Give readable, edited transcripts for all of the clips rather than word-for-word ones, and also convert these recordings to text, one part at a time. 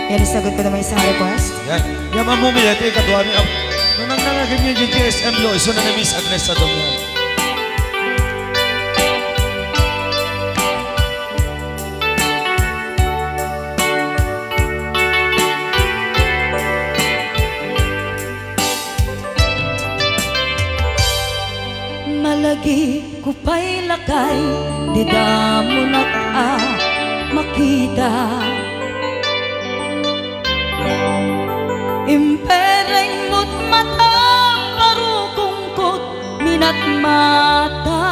Yan, isagot ko naman isang request. Yan. Yan mamumili. Ito yung katuwa niya. Nung nangnangagin niyo yung GSM Lo, iso na Miss Agnes sa doon. Malagi ko pa'y lakay, di damo makita. Impereng mo't mata, parukungkot, minat mata.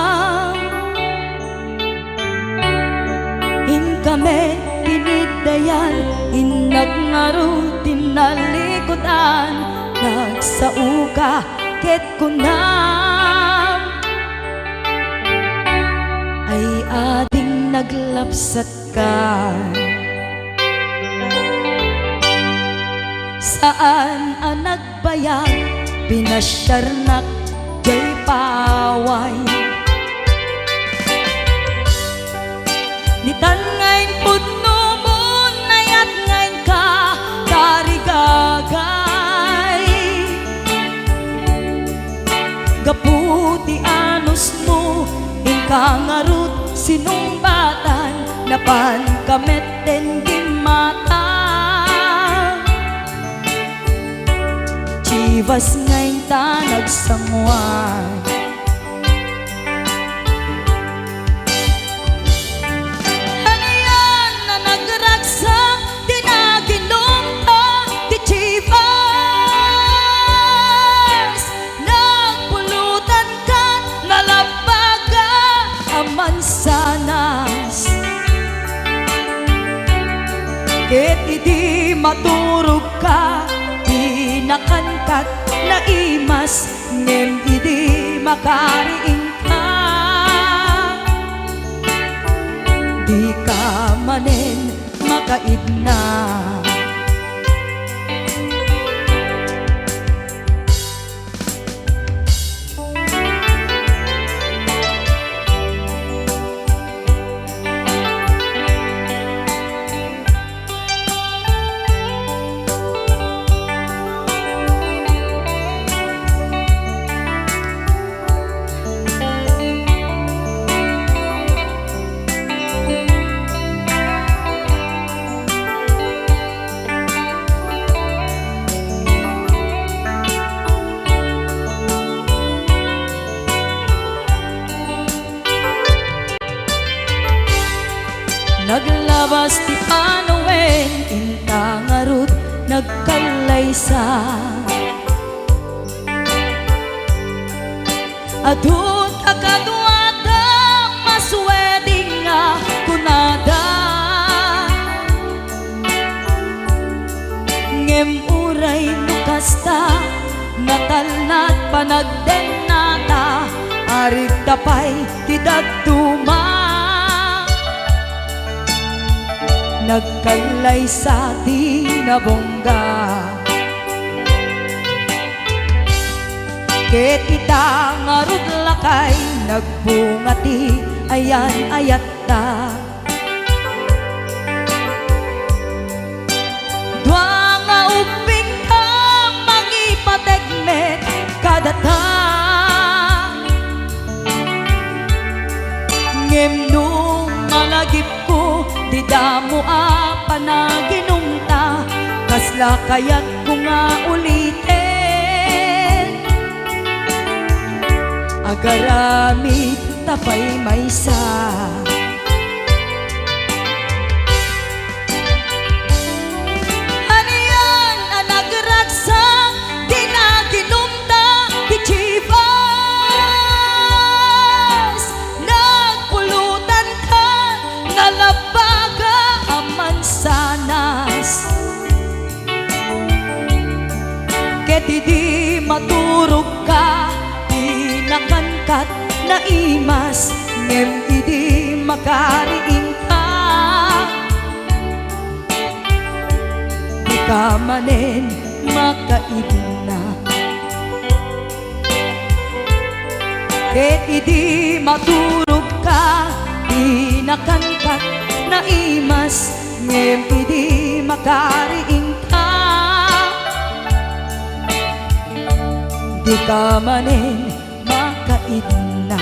In kami, tinidayan, inagnaro, tinalikutan, nagsauka, ket kunam. Ay ading naglapsat ka. Saan ang nagbayag, pinasyarnak, jay paway. Nitan ngayon pudno mo, nayat ngayon ka, tarigagay. Gaputi anos mo, inkangarut sinumbatan, napan kamet den gimata. Chivas ngayon ta nagsangwan. Ano yan na nagragsak, di naginom ta, di Chivas. Nagpulutan ka, nalabaga, aman sanas. Ket iti maturog ka, nakankat na imas, ngem idi makariing ka. Di ka manen makaidna. Naglabas ti panawen, intangarut, nagkalaysa. Adun akaduada, masweding nga kunada. Ngem uray nukasta, natalnat panagdenata, arig tapay ti dagduma. Nagkalay sa di nabongga. Ket ita ngarud lakay, nagbungati ayan ayatta. Dua nga uping ka, mangipategmet kadata. Ngem nung malagip ko, di damo panaginumta, kasla kayat ko nga ulitin. Agaramit tapay maysa. Ano yan ang nagragsak, di naginumta, di Chivas. Nagpulutan ka, nalabaga, aman sanas. Ket di maturog ka, di nakangkat na imas, ngem idi makariing ka. Di ka manen makaidna. Ket idi maturog ka, di nakangkat na imas, ngem idi makariing di ka manin makaidna.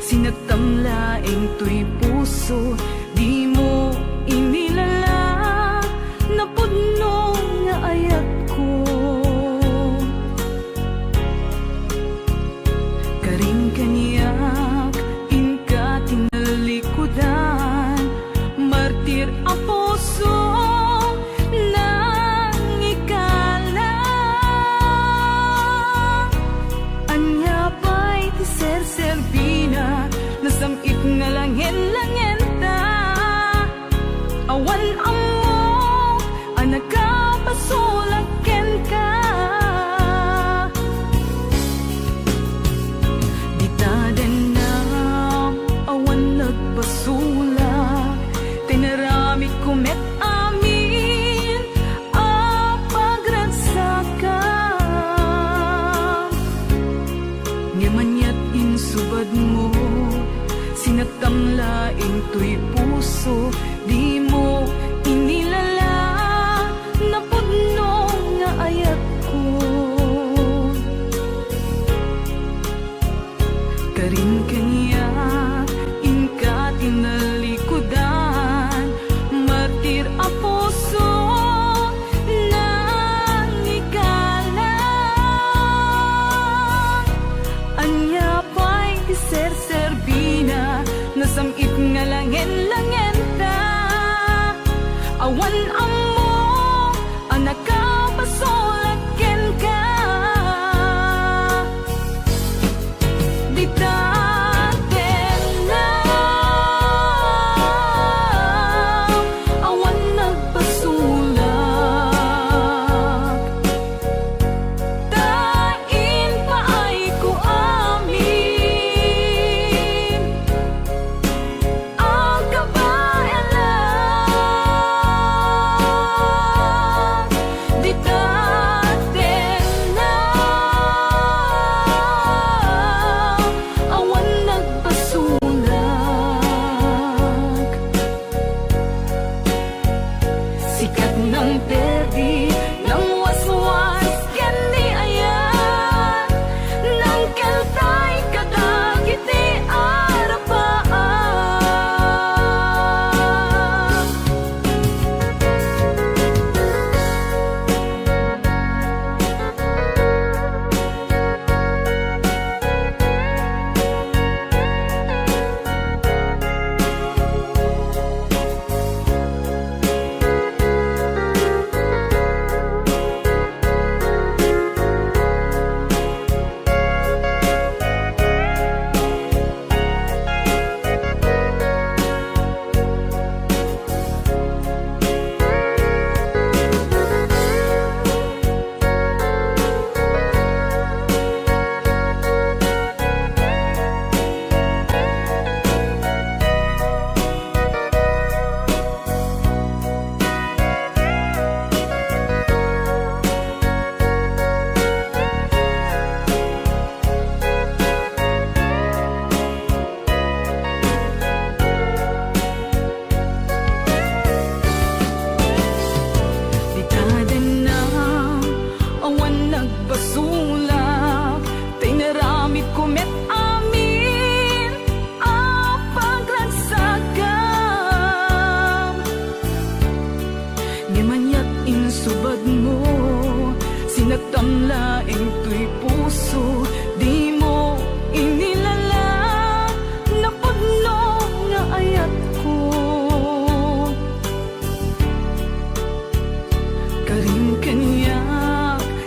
Sinagtamlaing to'y puso, di mo inilala, napudno nga ayat ko. Karing kaniyak, inka tinalikudan, martir a puso, nang ikala. Anya pa'y ti ser-serbina, nasamit nga langin-langin ta. Awan amok, anak ka pasulaken ka. Di taden na, awan nagpasulak, tinaramit kumet amin, apagransakan. Ngamanyat insubad mo, sinagtamlaing to'y puso, di mo inilala, napudno nga ayat ko. Karin kanya, inka tinalikudan, martir a puso, nang ikala. Anya pa'y ser-serbina, nasamit nga langin-langin ta. Awan amo, anak ka pasulaken ka. Di taten na, awan nagpasulak. Tain pa ay ko amin, ang kabayan lang. Di taten na, awan nagpasulak. Sikat ng perdi, ng waswas, yan di ayan, ng kaltay kadagiti arapaan. Di taden na, awan nagpasulak, tinaramit kumet amin, apaglansakan. Ngamanyat insubad mo, sinagtamlaing to'y puso, di mo inilala, napudno nga ayat ko. Karing kanya,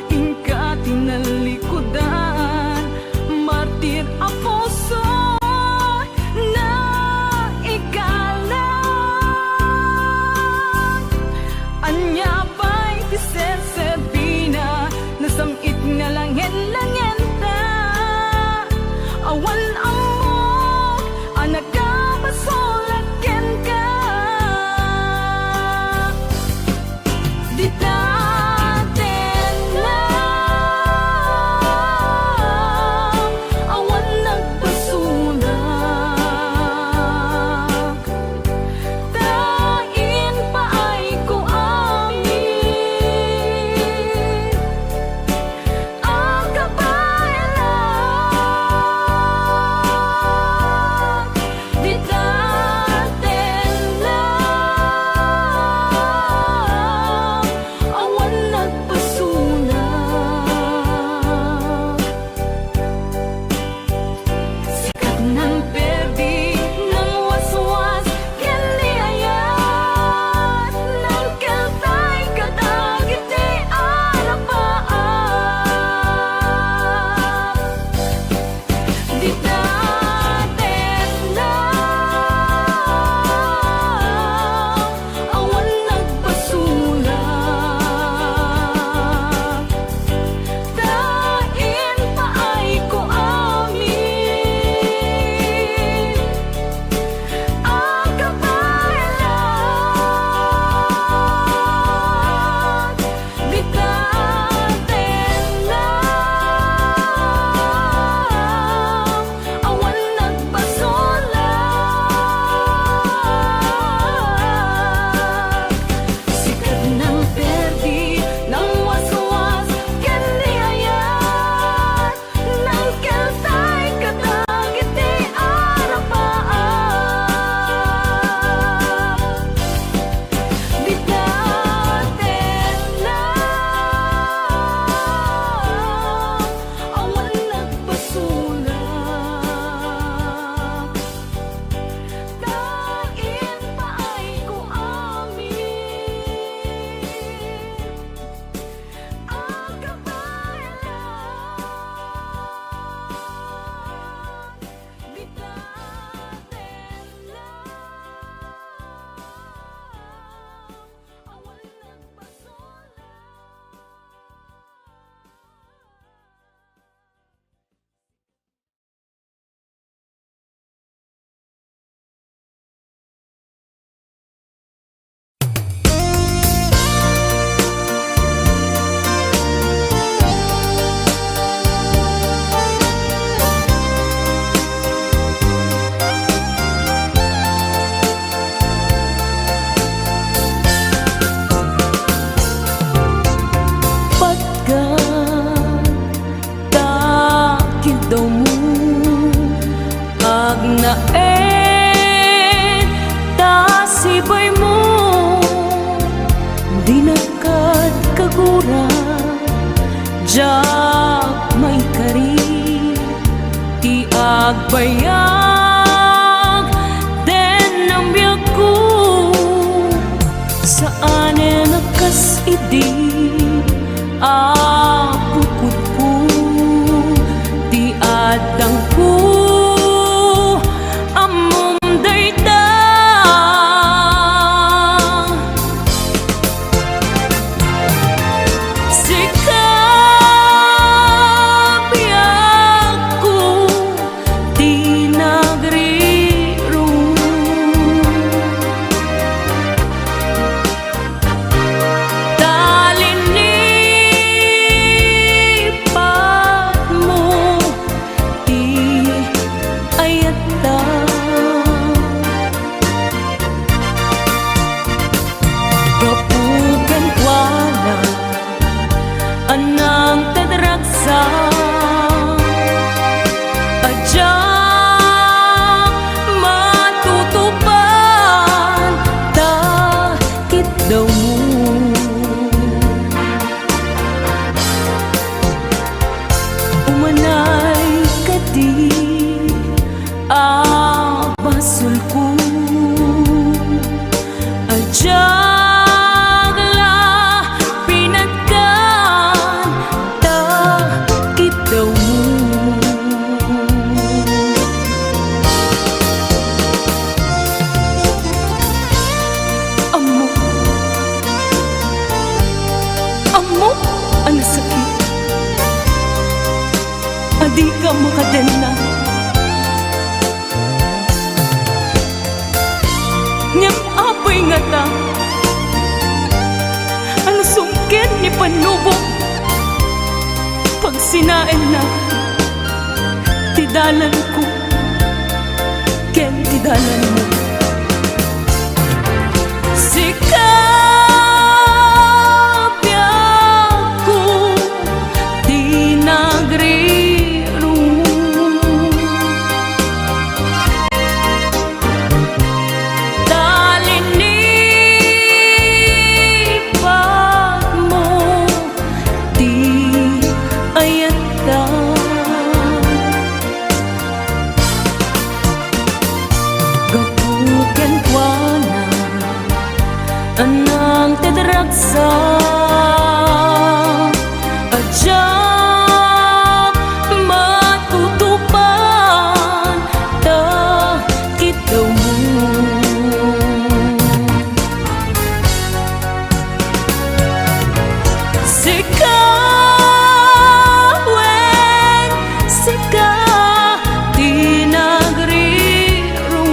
inka saybay mo di nakat kagura jak may kari ti agbayag den ang biyak ko saan nakas idi apukod ko ti adang ko amom dayta sikap biyak ko ti nagriro talinipat mo ti ayata kapugan wala anang tadragsa adya matutupan takit daw mo umanay kadi basul ko adya pinagkan takit daw mo amo ang sakit adi ka makadena ngem apay nga ta ano sungkin ni panubo pag sinain na tidalan ko ken tidalan mo sikap biyak ko di nagriro talinipat mo di ayata gapugan kuana anang tedragsa adya matutupan takit daw mo sikaweng sika di nagriro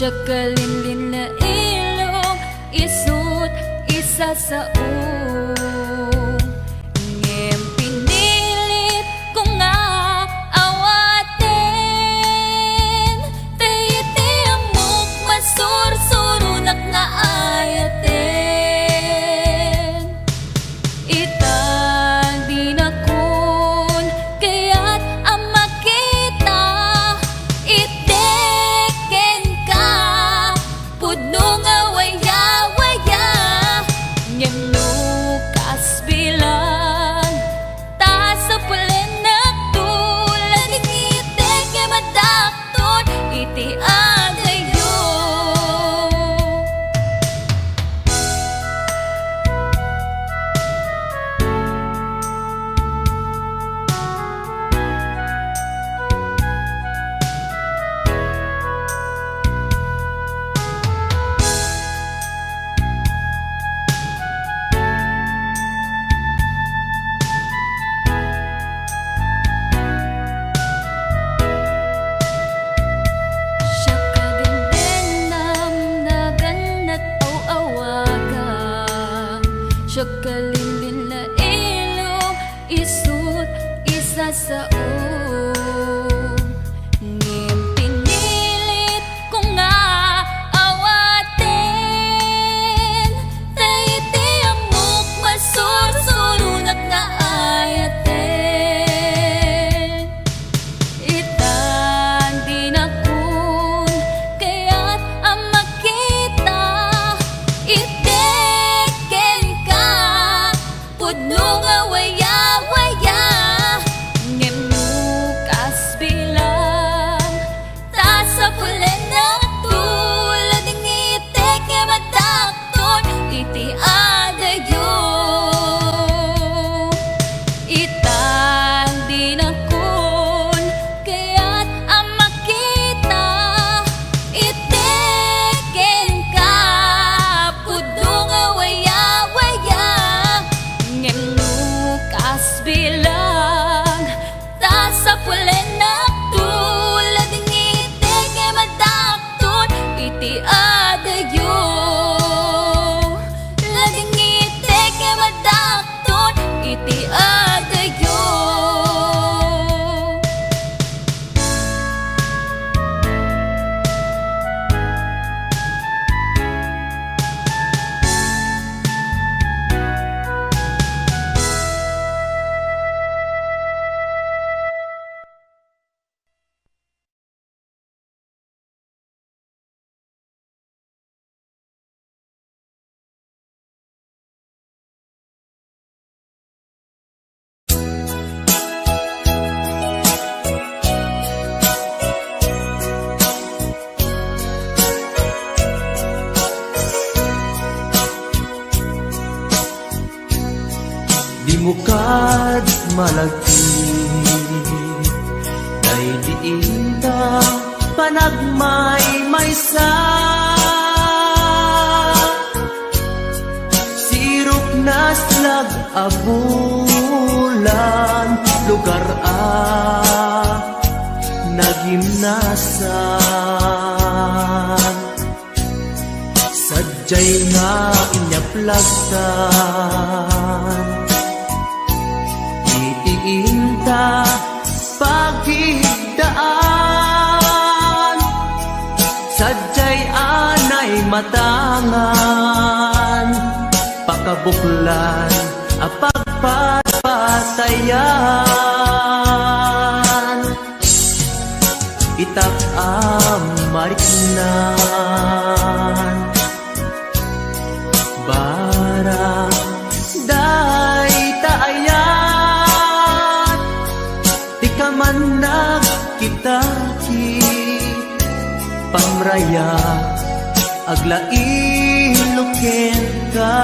Siya kalinlin na ilong, isut isa sa ngem pinilit ko nga awatin. Tayiti amok masursurunak na ayatin. Itang di na kun kaya't ang makita. Iteken ka pudno nga waya-waya. Ngem nukas bilang ta sa pulen na tulad itek nga madakton iti agayo. Siya kagandang naganat aw-awaga. Siya kalinlin na ilong, isut isa sa ngem pinilit ko nga awatin. Tayiti amok masursurunak na ayatin. Itang di na kun kaya't ang makita. Iteken ka pudno nga waya-waya. Ngem nukas bilang ta sa pulen na tulad ng itek nga madakton iti adayo. Itang di na kun kaya't ang makita. Iteken ka pudno nga waya-waya. Ngem nukas bilang ta sa pulen na tulad ng itek nga madakton iti adayo. Lading itek nga madakton iti adayo. Di mo kad malagi day diinda panagmay maysa. Sirok naslag abulan lugar nagimnasan. Sadyay nga inyaplagtan itiinta paghigdaan. Sadyay anay matangan pakabuklan a pagpapatayan. Itak mariknan bara day taayan. Di ka man nagkitaki pamraya aglain ka.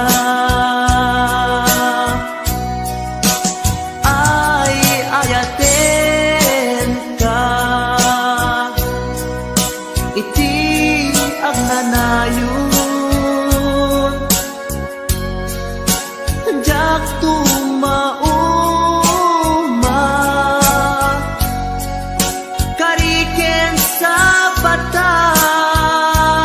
Ay ayaten ka iti agnanayon. Jak tumauma kariken sa batas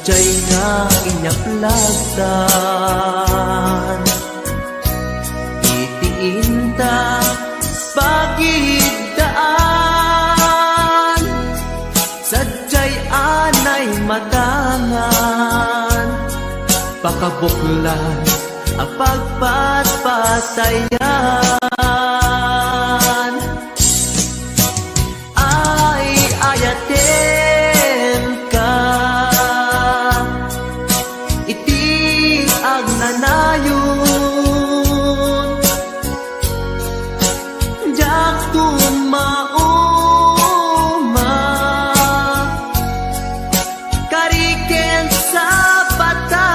Sadya'y nga inyaplagtan itiinta pagidaan. Sadya'y anay matangan pakabuklan ang pagpatpatayan. Ay ayaten ka iti agnanayon jak tumauma kariken sa batak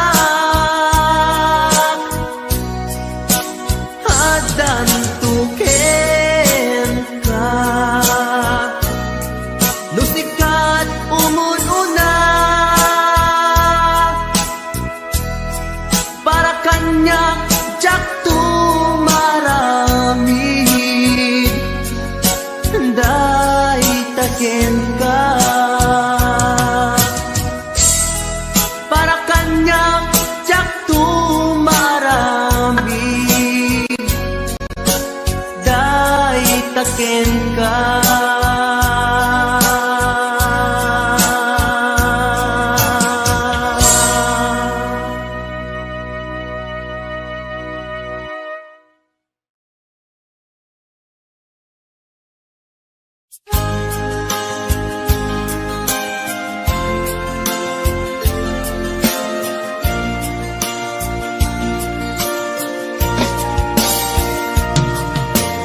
hadan tuken ka nusikat umununa para kanya jak tumaramid day taken ka para kanya jak tumaramid day taken ka.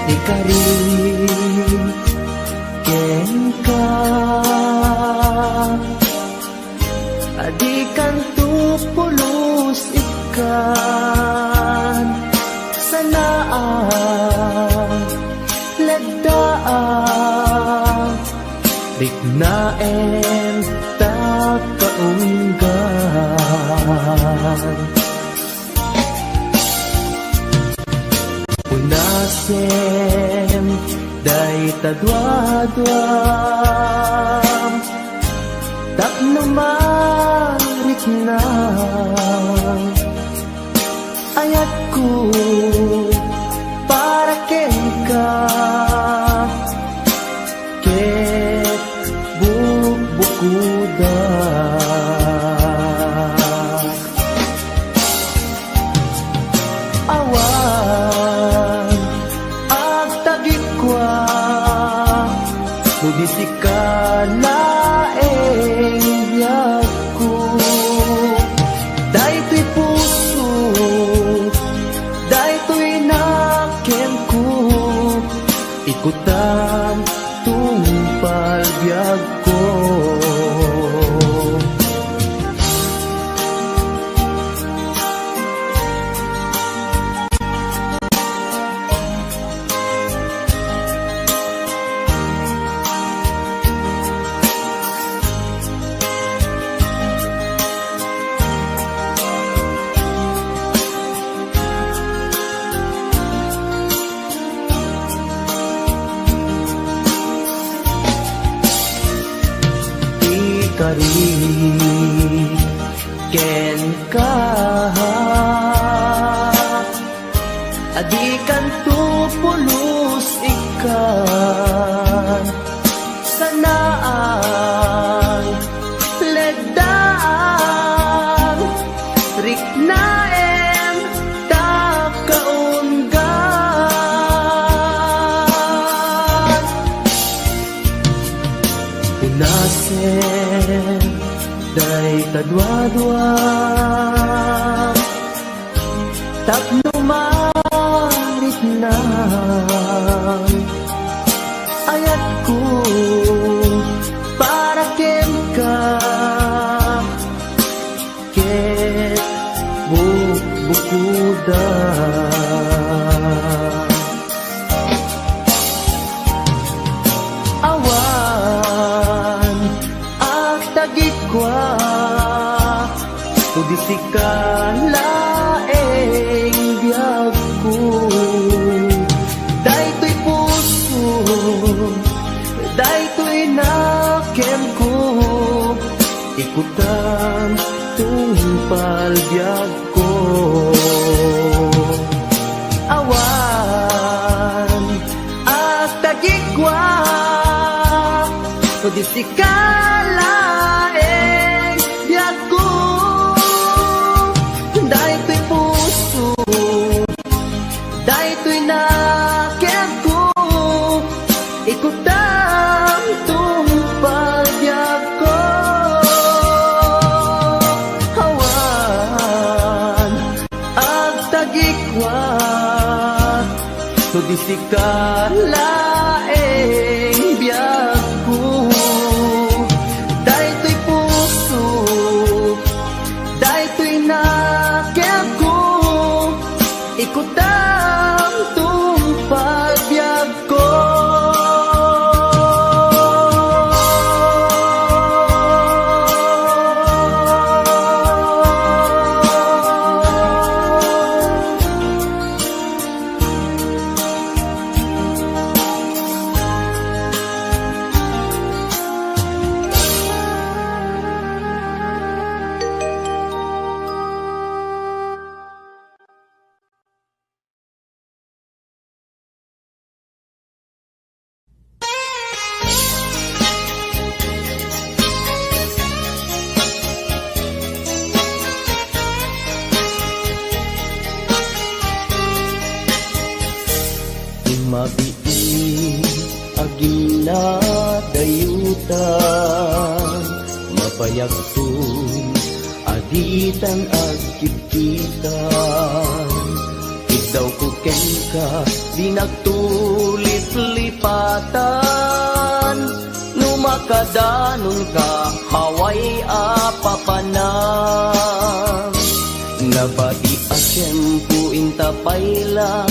Ikarin ken ka adikan tupulos ikan sanaan ledaan bignaen takaunggan unasem day tadwadwam tapno marit na ayat ko para ken ka ket bukuda awan agtagikwa mudisikan laeng biyagko daytoy puso daytoy naken ko ikutan tungpal biyagko. Kari ken ka adikan tupulos ikan sanaan ledaan riknaen takaunggan unasen day tadwadwa tapno marit na ayat ko para ken ka ket bukuda awan agtagikwa tudisikan laeng biyagko daytoy puso daytoy naken ko ikutan tungpal biag ko. Awan at tagigwa so di sikalaeng biag ko. Dahil ko'y puso, dahil ko'y nakit ko, ikutan tungpal biag ko. Hawan at tagigwa so di sikalaeng biag ko. Dahil ko'y puso, dahil ko'y nakit ko, ikutan tungpal biag ko. Mabiin agin na dayutan, mapayagtun aditan ag kititan. Igdaw ko ken ka di nagtulis lipatan, numakadanon ka haway apapanam. Nabati asyempo intapayla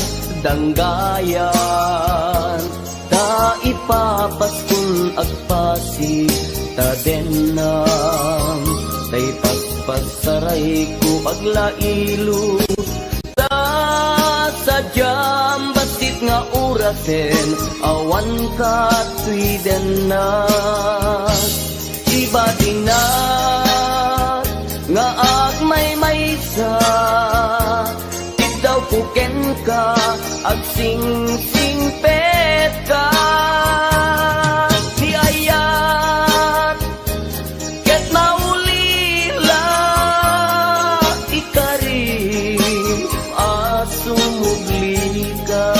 danggayan, ta ipapaskun agpasi ta denam, tay paspasaray ko aglailo ta sadyam basit nga urasen awan ka tuy denam. Iba dinat nga agmay-maysa daw puken ka ag sing-singpet ka. Di ayat ket maulila ikarim asumugli ka.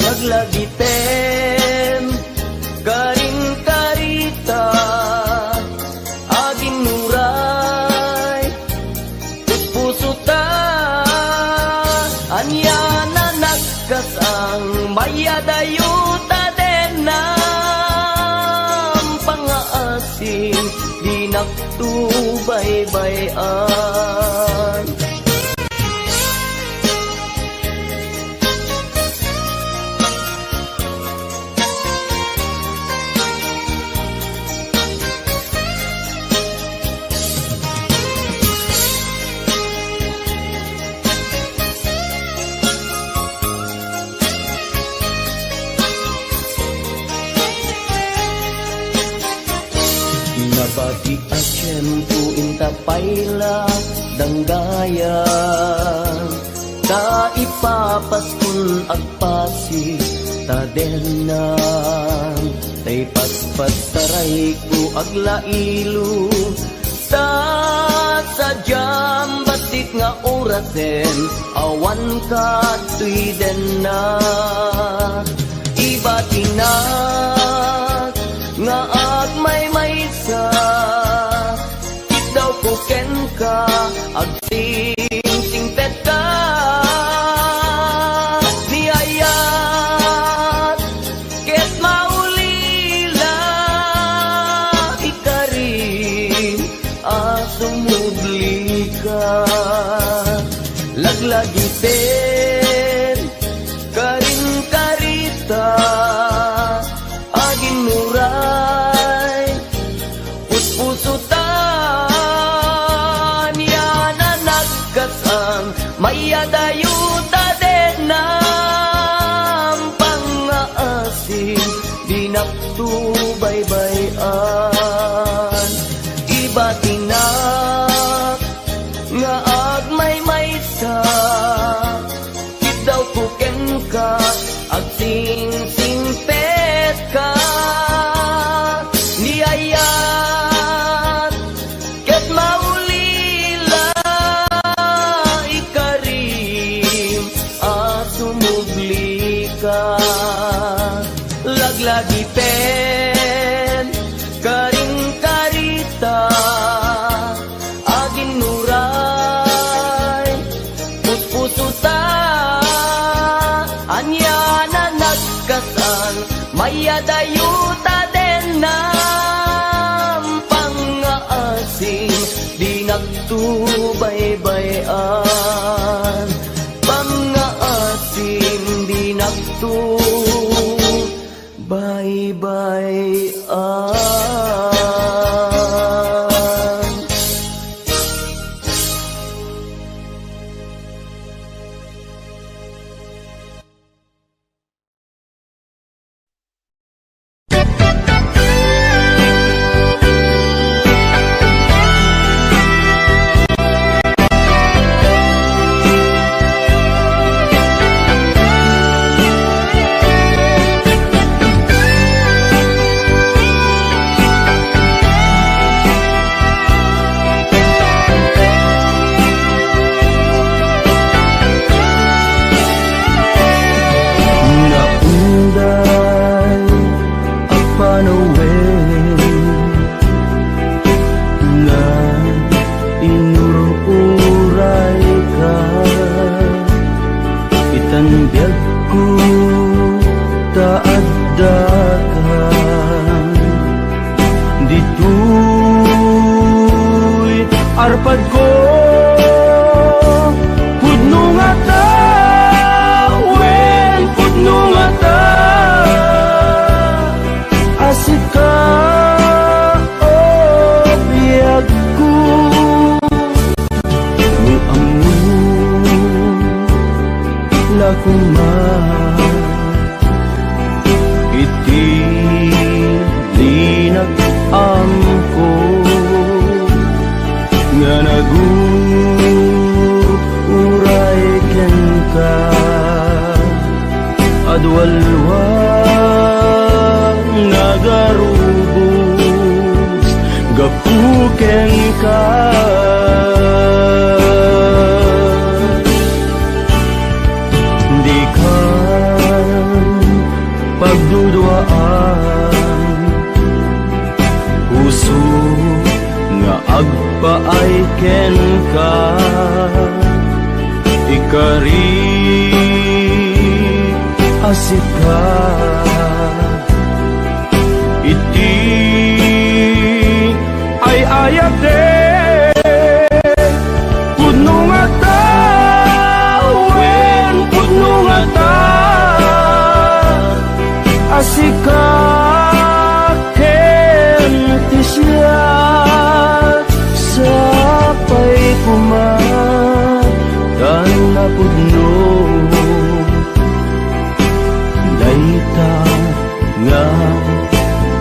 Maglagiten karin karita agin nuray puso ta. Anya na nagkas ang mayadayuta denam, pangaasin di naktubaybayan. Nabati asyempo intapayla danggayan, ta ipapaskun agpasi ta denam, tay paspasaray ko aglailo ta sadyam basit nga orasen awan ka tuy denam. Iba tinat nga agmay-maysa daw puken ka ag sing-singpet ka. Di ayat ket maulila ikarim asumugli ka. Laglagiten karin karita agin nuray puspusutan yan na nagkasang mayadayuta denam, pangaasin di naktubaybayan. batinak nga agmay sa daw kuken ka ag sing-singpet ka niyayat ket maulila ikarim asumugli ka laglagi pen karing karita agin nuray puspusuta anya na nagkasan mayadayuta den ng pangaasing di nagtubaybayan pangaasing di nagtubaybayan. Arpad ko pudno nga ta wen pudno nga ta asika biyag ko mo amun lakuma iti linag amko nga naguray ken ka adwalwa nagarubos gapuken ka di ka pagdudwaan puso nga agpaay ken ka ikari asika iti ay ayate pudno nga ta wen pudno nga ta asika ken ti siya sapay kumatan na pudno dayta nga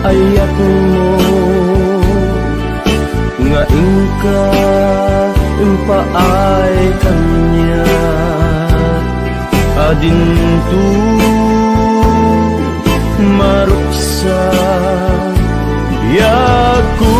ayat mo nga ingka impaay kanya adintu maruksa biyaku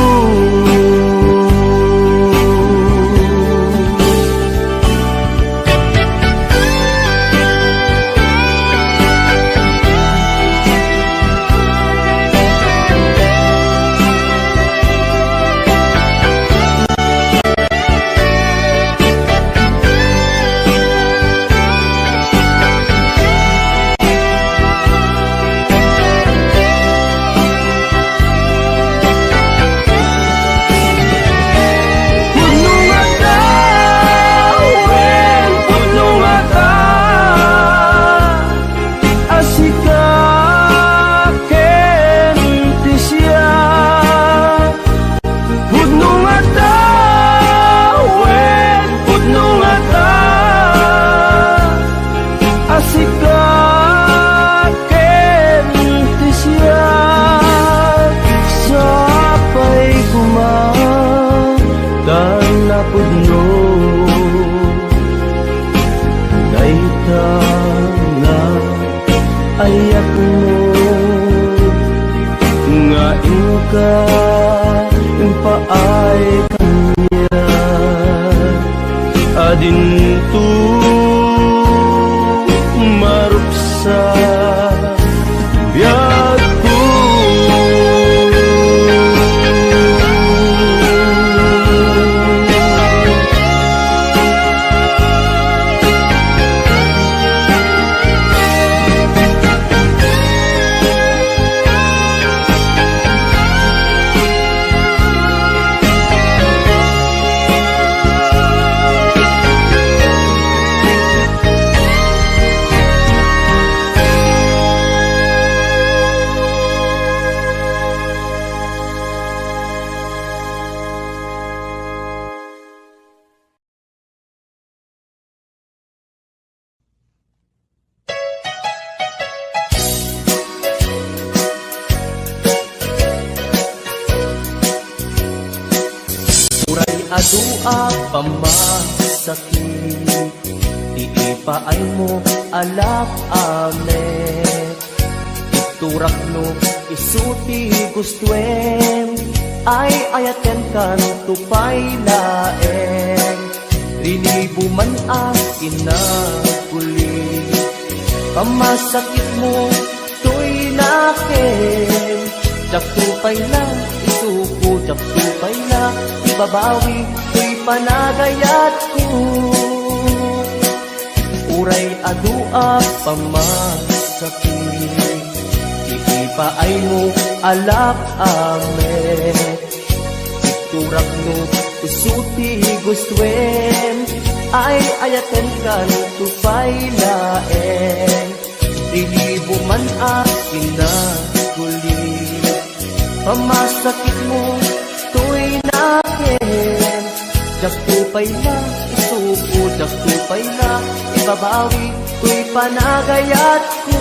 ay kanya adinto marupsa biag ko. Adua pamasakit, di ipaay mo alak ame. Iturak no isuti gustuen, ay ayaten kan tupay laeng. Rinibuman ang inaguli, pamasakit mo to'y nakin. Jak tupay na isuko, jak tupay na ibabawi, ko'y panagayat ko. Uray adua pamasakit, iipaay mo alak ame. Iturak no isuti gustuen, ay ayaten kan tupay laeng. Ilibo man akin na guli, pamasakit mo to'y nakin. Jak tupay na isuko, jak tupay na ibabawi, ko'y panagayat ko.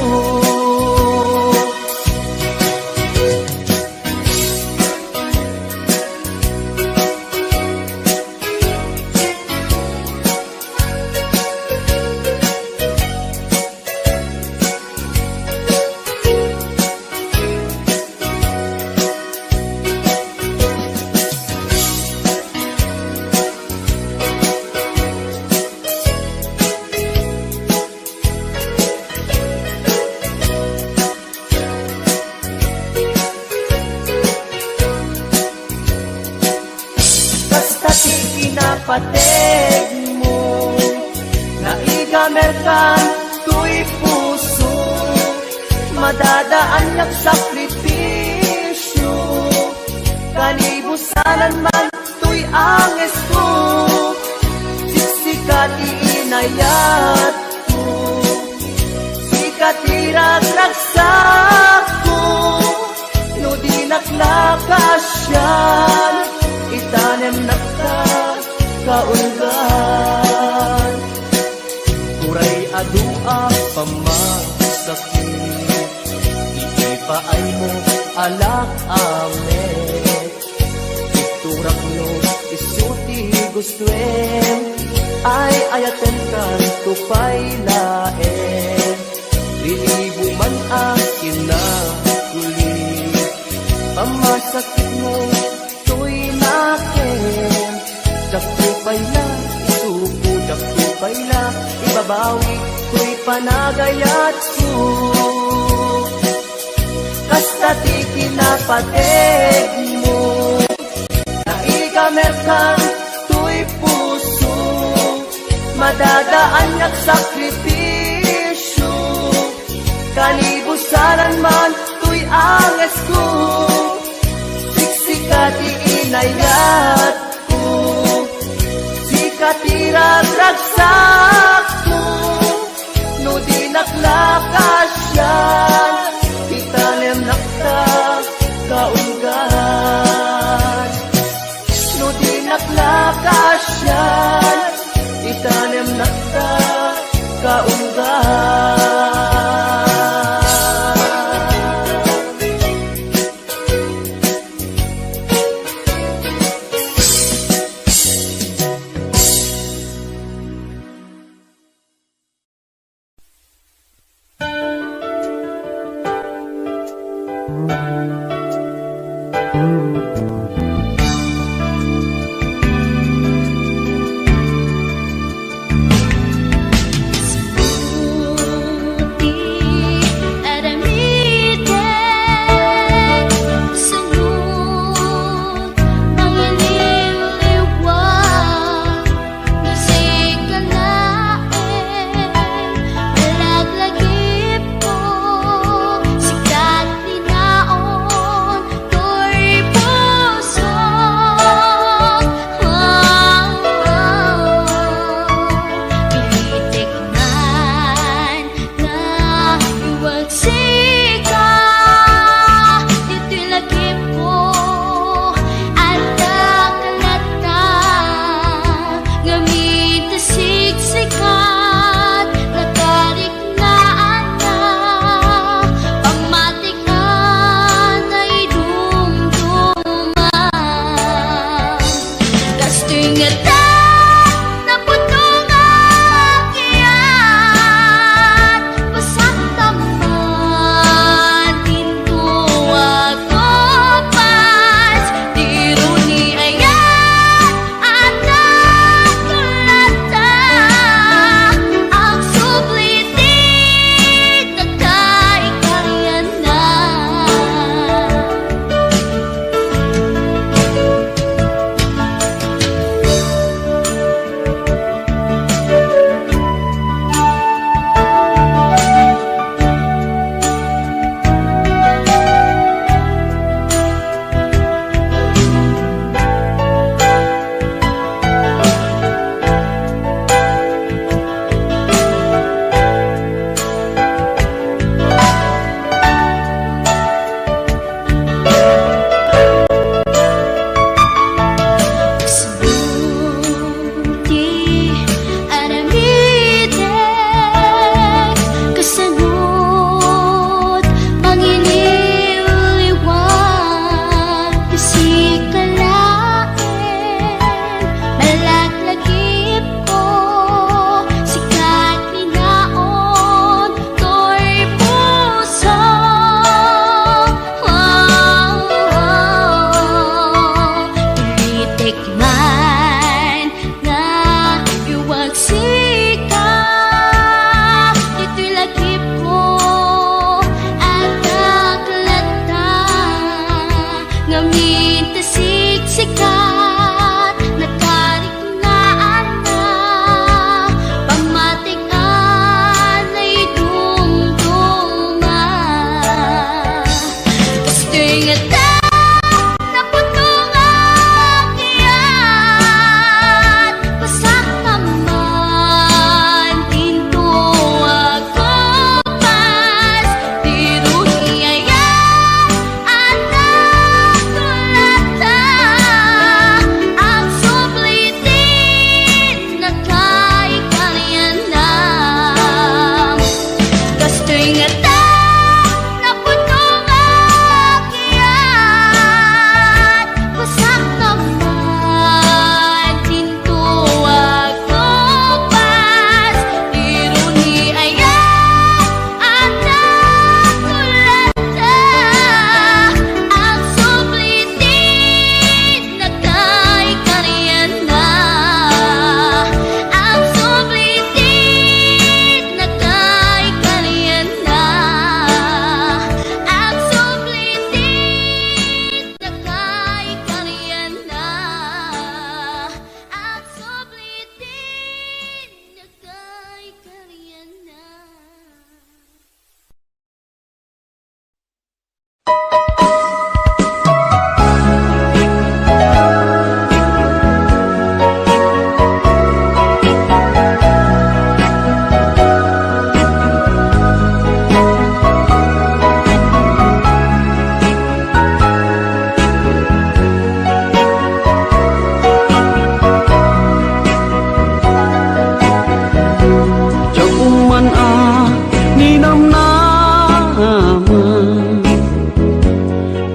Pateg mo, naigamerkan to'y puso, madadaan yak sakripisyo. Kanibusanan man to'y anges ko, siksikat iinayat ko, sikat iragragsak ko. No di naklakasyan, itanem nakta kaulgan. Uray adua pamasakit, iipaay mo alak ame. Iturak no isuti gustuen, ay ayaten kan tupay laeng. Lilibo man akin na guli, pamasakit mo to'y nakin. Jak tupay na isuko, jak tupay na ibabawi, ko'y panagayat ko. Kasta ti kinapateg mo, naigamerkan to'y puso, madadaan yak sakripisyo. Kanibusanan man to'y anges ko, siksikat iinayat ko, katiragragsak ko. No di naklakasyan, itanem nakta kaulgan. No di naklakasyan, itanem nakta kaulgan. ingatan na putong akyat pasaktaman pintu ako pas diro ni ayat at nakulata ang sublitin na kaikarian na. Di aramide kasanod pangiliwliwan kasi kalain malaklagip ko sikat linaon to'y puso. Ilitik man nga iwag sika dito'y lagip ko at naklata nga mintasik sikat nakariknaan na pamatikan ay dumduma gusto'y ingatan na putong akyat pasaktaman pintu ako pas diro ni ayat at nakulata ang sublitin na kaikarian na. Gusto'y ingatan na putong akyat pasaktaman pintu ako pas diro ni ayat at nakulata ang sublitin na kaikarian na. Ang sublitin na kaikarian na. Ang sublitin na kaikarian na. Ang sublitin na kaikarian na. Jakuman ninamnaman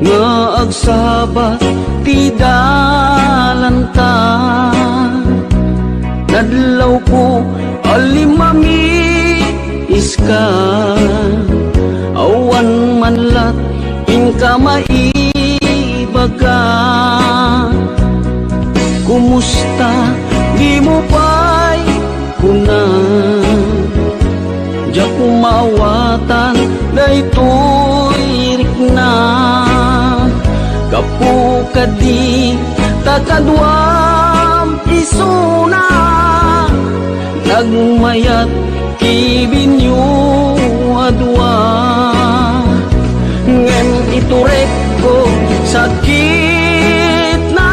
nga agsabat ti dalanta nadlaw ko alimami iska awan manlat inka maibaga kumusta di mo pa'y kunan Diyak kumawatan daytoy rikna Kapu kadi takadwam isuna Nagmayat kibinyo adwa Ngem iturek ko sakit na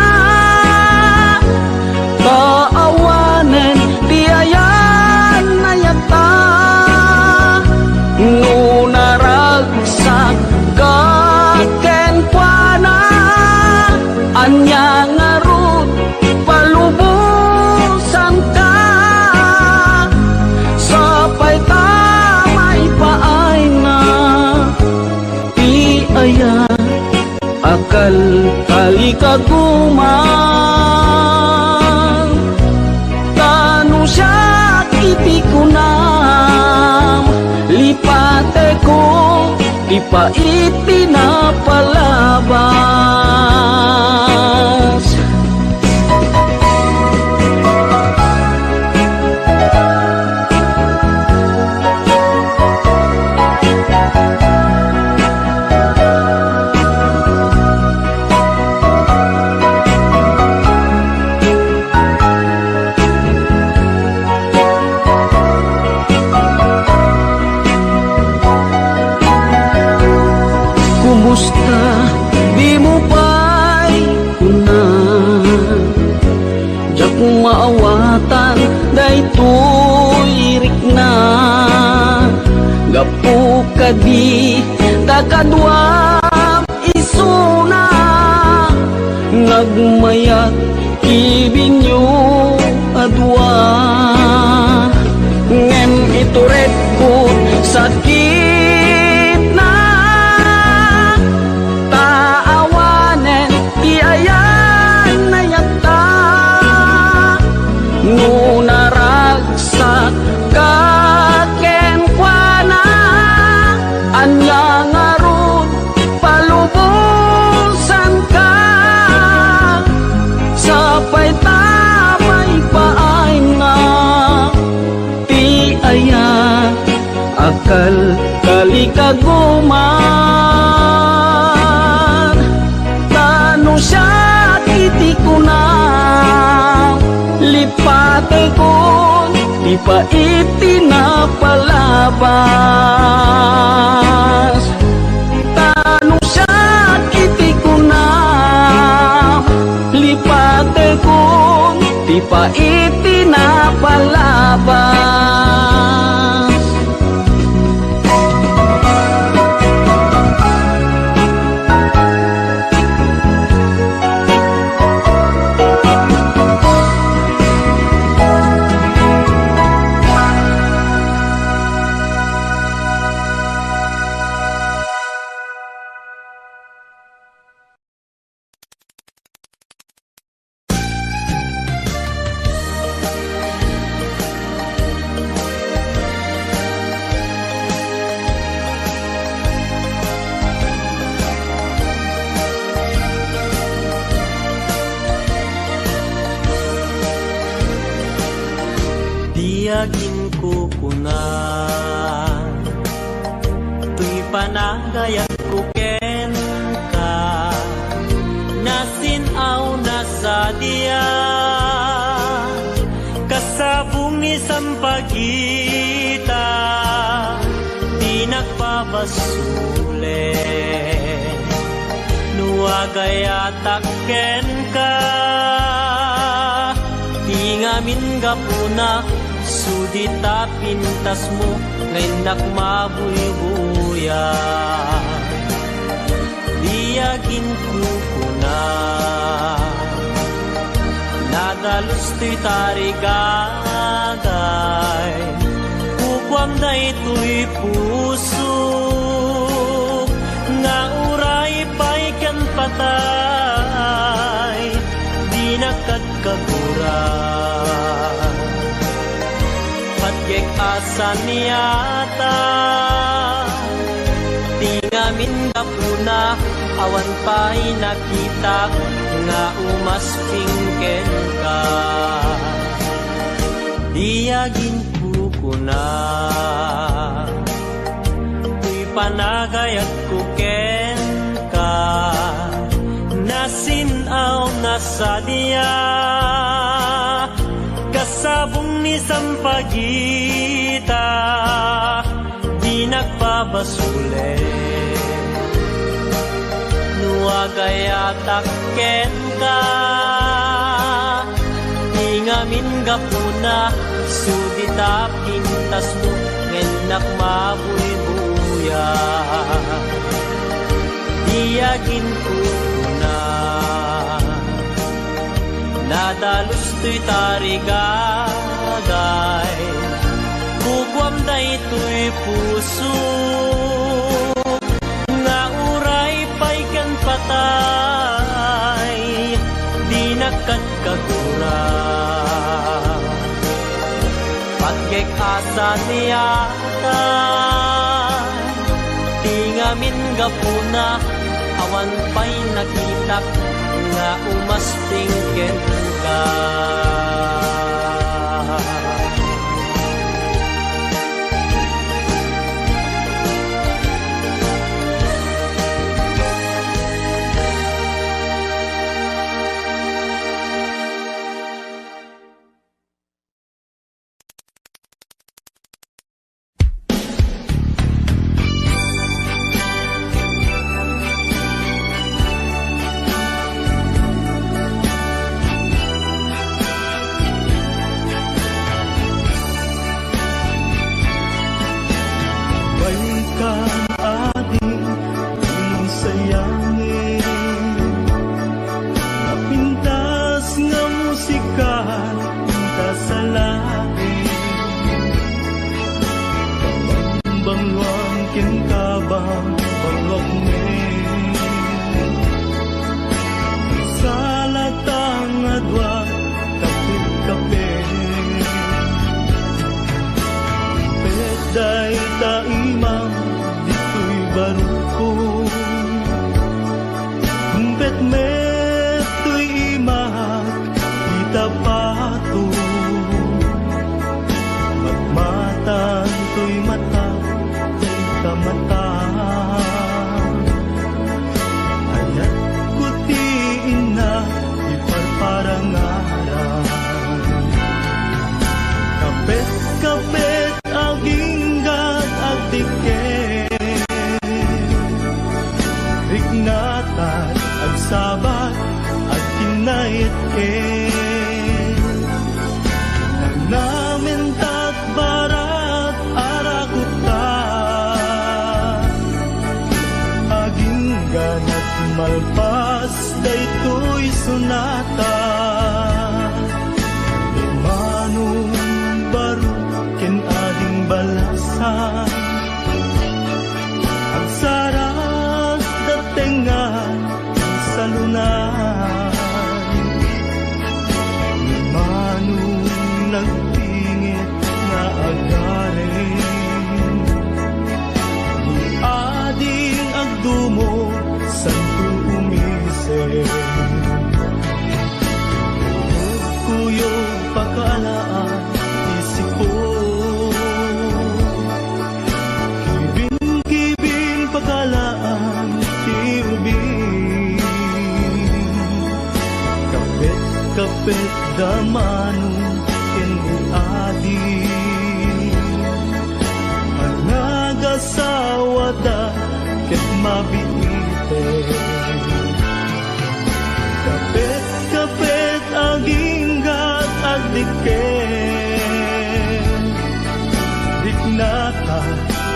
Kaawanan tiayan na yata Nunaragsak kaken pana Anya ngarut palubusan ka Sapay tamay paay na Ti aya akal kali kaguman pa ipinapalabas. Kumusta di mo ba'y kunan? Diya kung maawatan daytoy rikna. Gapu ka di takadwa isuna. Nagmayat ibinyo adwa. Ngem ituret ko sakit na. Taawanen ti ayan na yata. Ngunaragsak ka kenkwana. Anya nga ron palubusan ka. Sapay tamay paay nga ti ayan. Akal kalikaguman. Tano siya kiti ko na. Lipate ko di pa itinapalabas. Tano siya kiti ko na. Lipate ko di pa itinapalabas. Diagin ko kunan, tuy panagayat ko ken ka, nasinaw na sa diya, kasabong isang pagita, di nagpabasule, nuagayatak ken ka, di ngamin gapuna. Sudita pintas mo ngayon nakmabuy-buya. Diyagin ko na nadalos to'y tarigagay. Kukwam na ito'y puso nga uray pa'y kan patay. Di nakagkaguran patgek asan niyata. Di ngamin kapuna awan pa'y nakita nga umaspingken ka. Diyagin ko na tuy panagayat ko ken ka, nasinaw na sa diya, kasabong ni sampagita, di nagpabasule, nuagayatak ken ka, di ngamin gapuna, sudita pintas mo, ngenak mabuy-buya. Diyagin ko na nadalos to'y tarigagay. Kukwam na ito'y puso nga uray pa'y kan patay. Di nakagkagura patgek asa niyata. Di nga namin gapuna awan pa'y nakitak nga umasping ken ka. Malpas daytoy sunata Imanong baro ken ading balasan Ang sarap datengan sa lunan Imanong nagpingit nga agarin Ni ading agdumo santo umise kuyo pakalaan isip ko kibing pakalaan tiubing kapit damanong adi panagasawada ket mabiite kapit aginggat agdiken diknata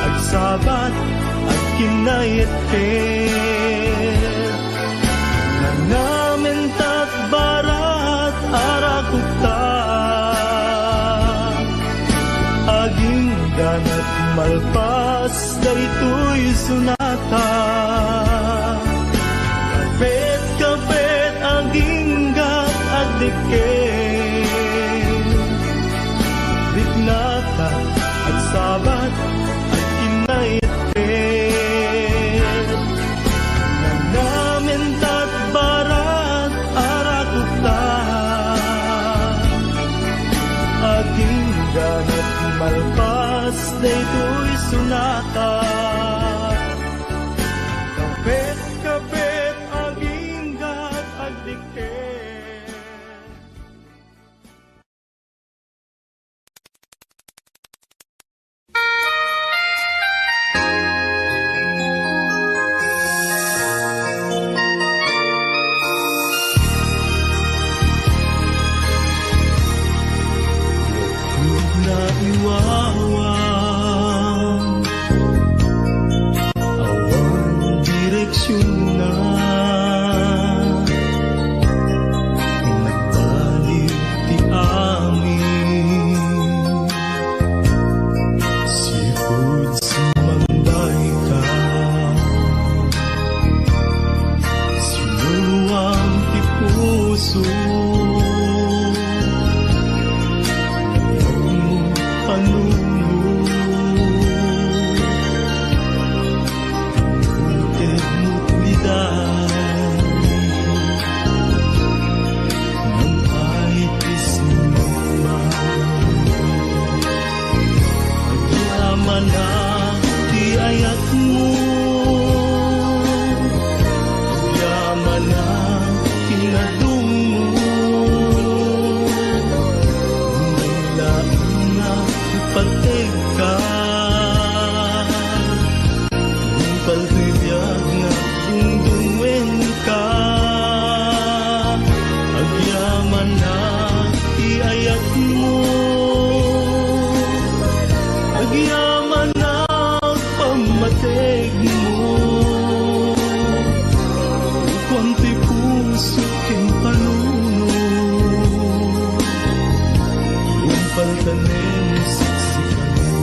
agsabat agkinayet nanamentat barat arakuta aging ganat malpas daytoy sunata kapit aginggat agdiken diknata agsabat agkinayet nanamentat barat arakuta aging ganat malpas daytoy sunata kapit aginggat agdiken na iwawan awan direksyon na nagbalik ti amin sipud sumanday ka sinuwang ti puso anu tanim siksikan ito.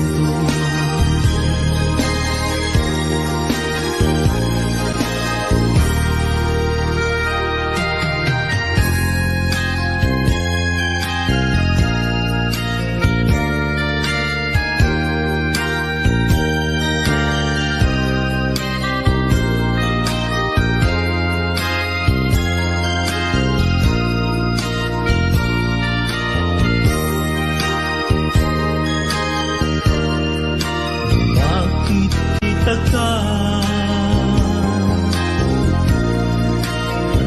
Nakikita ka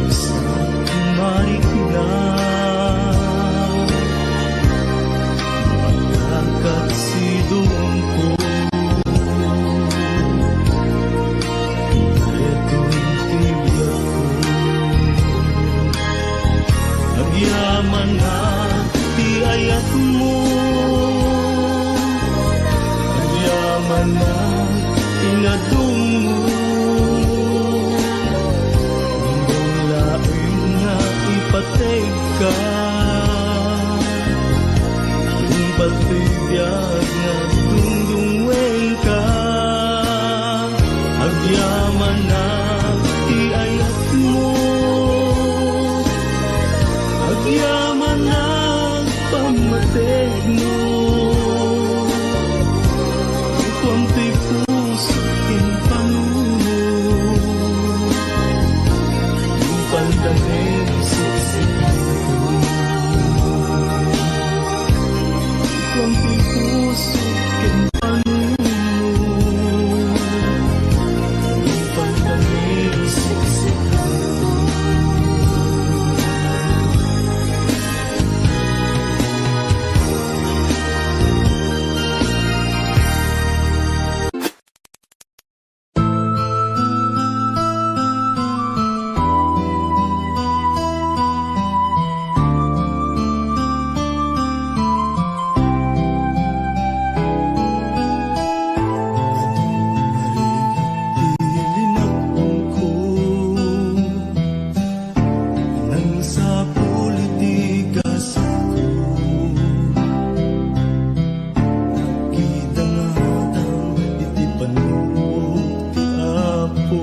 sa marikina, pagkakat sidong ko, ito'y tibiyak ko. Nagyaman na tiayat mo, nagyaman na inadung mo, hindong laing nga ipatay ka, yung patibiyag na dungdungweng ka. Agyaman na iayat mo, agyaman na pamatay mo, konti puso kin panuno, yung pandanin siksikan ko, konti puso kin panuno, yung pandanin siksikan ko. Ilinakbong ko nang sa politikas ako, nakita nga tang iti panuot ti Apo.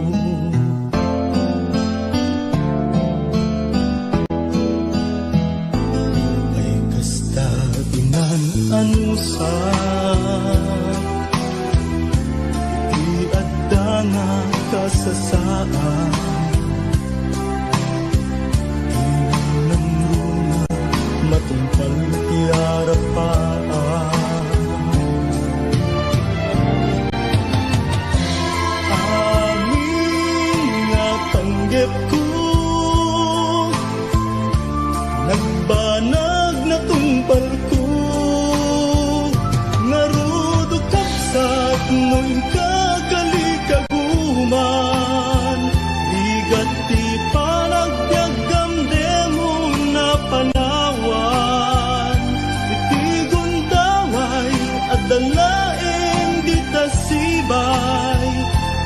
Ay kasta inanusan, iadda nga kasasaan, inang runa matumpal ti arapaan. Amin nga panggep ko, nagbanag na tumpal ko, ngarudo kapsat no'y kagalikaguman, ligat ti panagbiagam demo na panawan, iti gundaway at dalaeng di tasibay,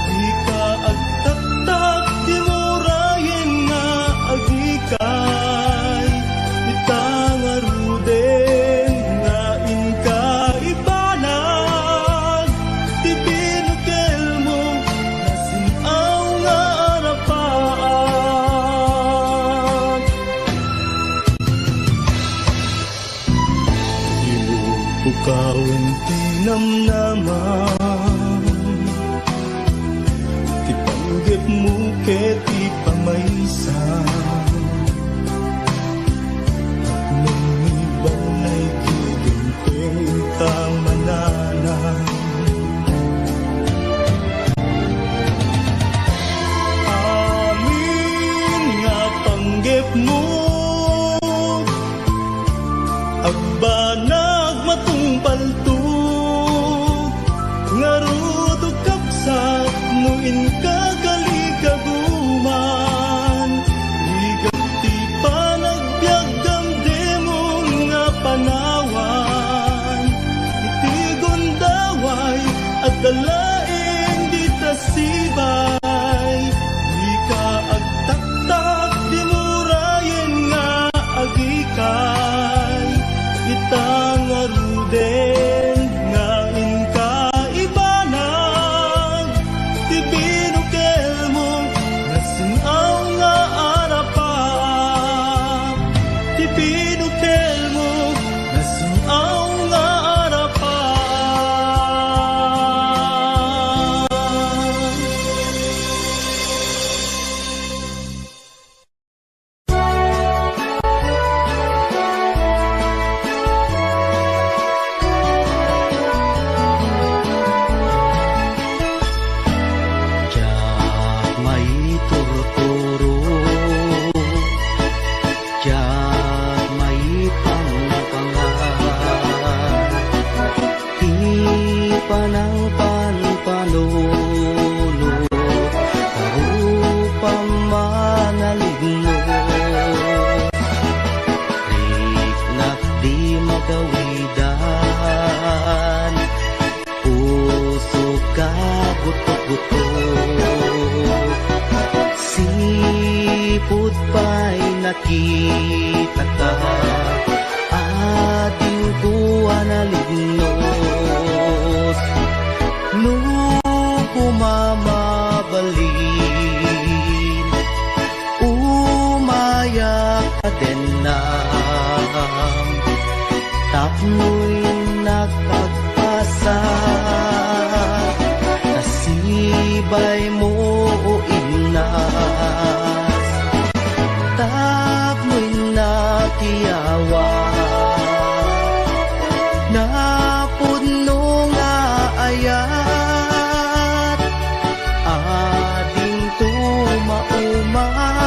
di ka agtaktak di murayen nga agikay, itangaruden nga inka ibanag, ti binukel mo nasinaw nga arapaan. Ibukawin ti namnaman, ti panggep mo ket ti pamaysa, at nung ibang ay gigimping tamananan. Amin nga panggep mo, agbanag matungpal to, ngarudo kapsat nuin kagalikaguman, ligat ti panagbiagam demon nga panawan, iti gundaway at dalaeng di tasibay, di ka agtaktak di murayen nga agikay, itang arudo tikel mo nasunaw nga arapan. Diyak may turturo, diyak may pangpangan, di panang panpanuno, karupang manaligno, riknak di magawidan, puso ka butok-butok, sipot pa'y nakita ka, ating kuha na lignos, nung kumamabalin, umayak ka din na, tapno'y nakagpasa, nasibay mo o inas, tapno'y nakiyawa, napuno nga ayat, ading tumaumag,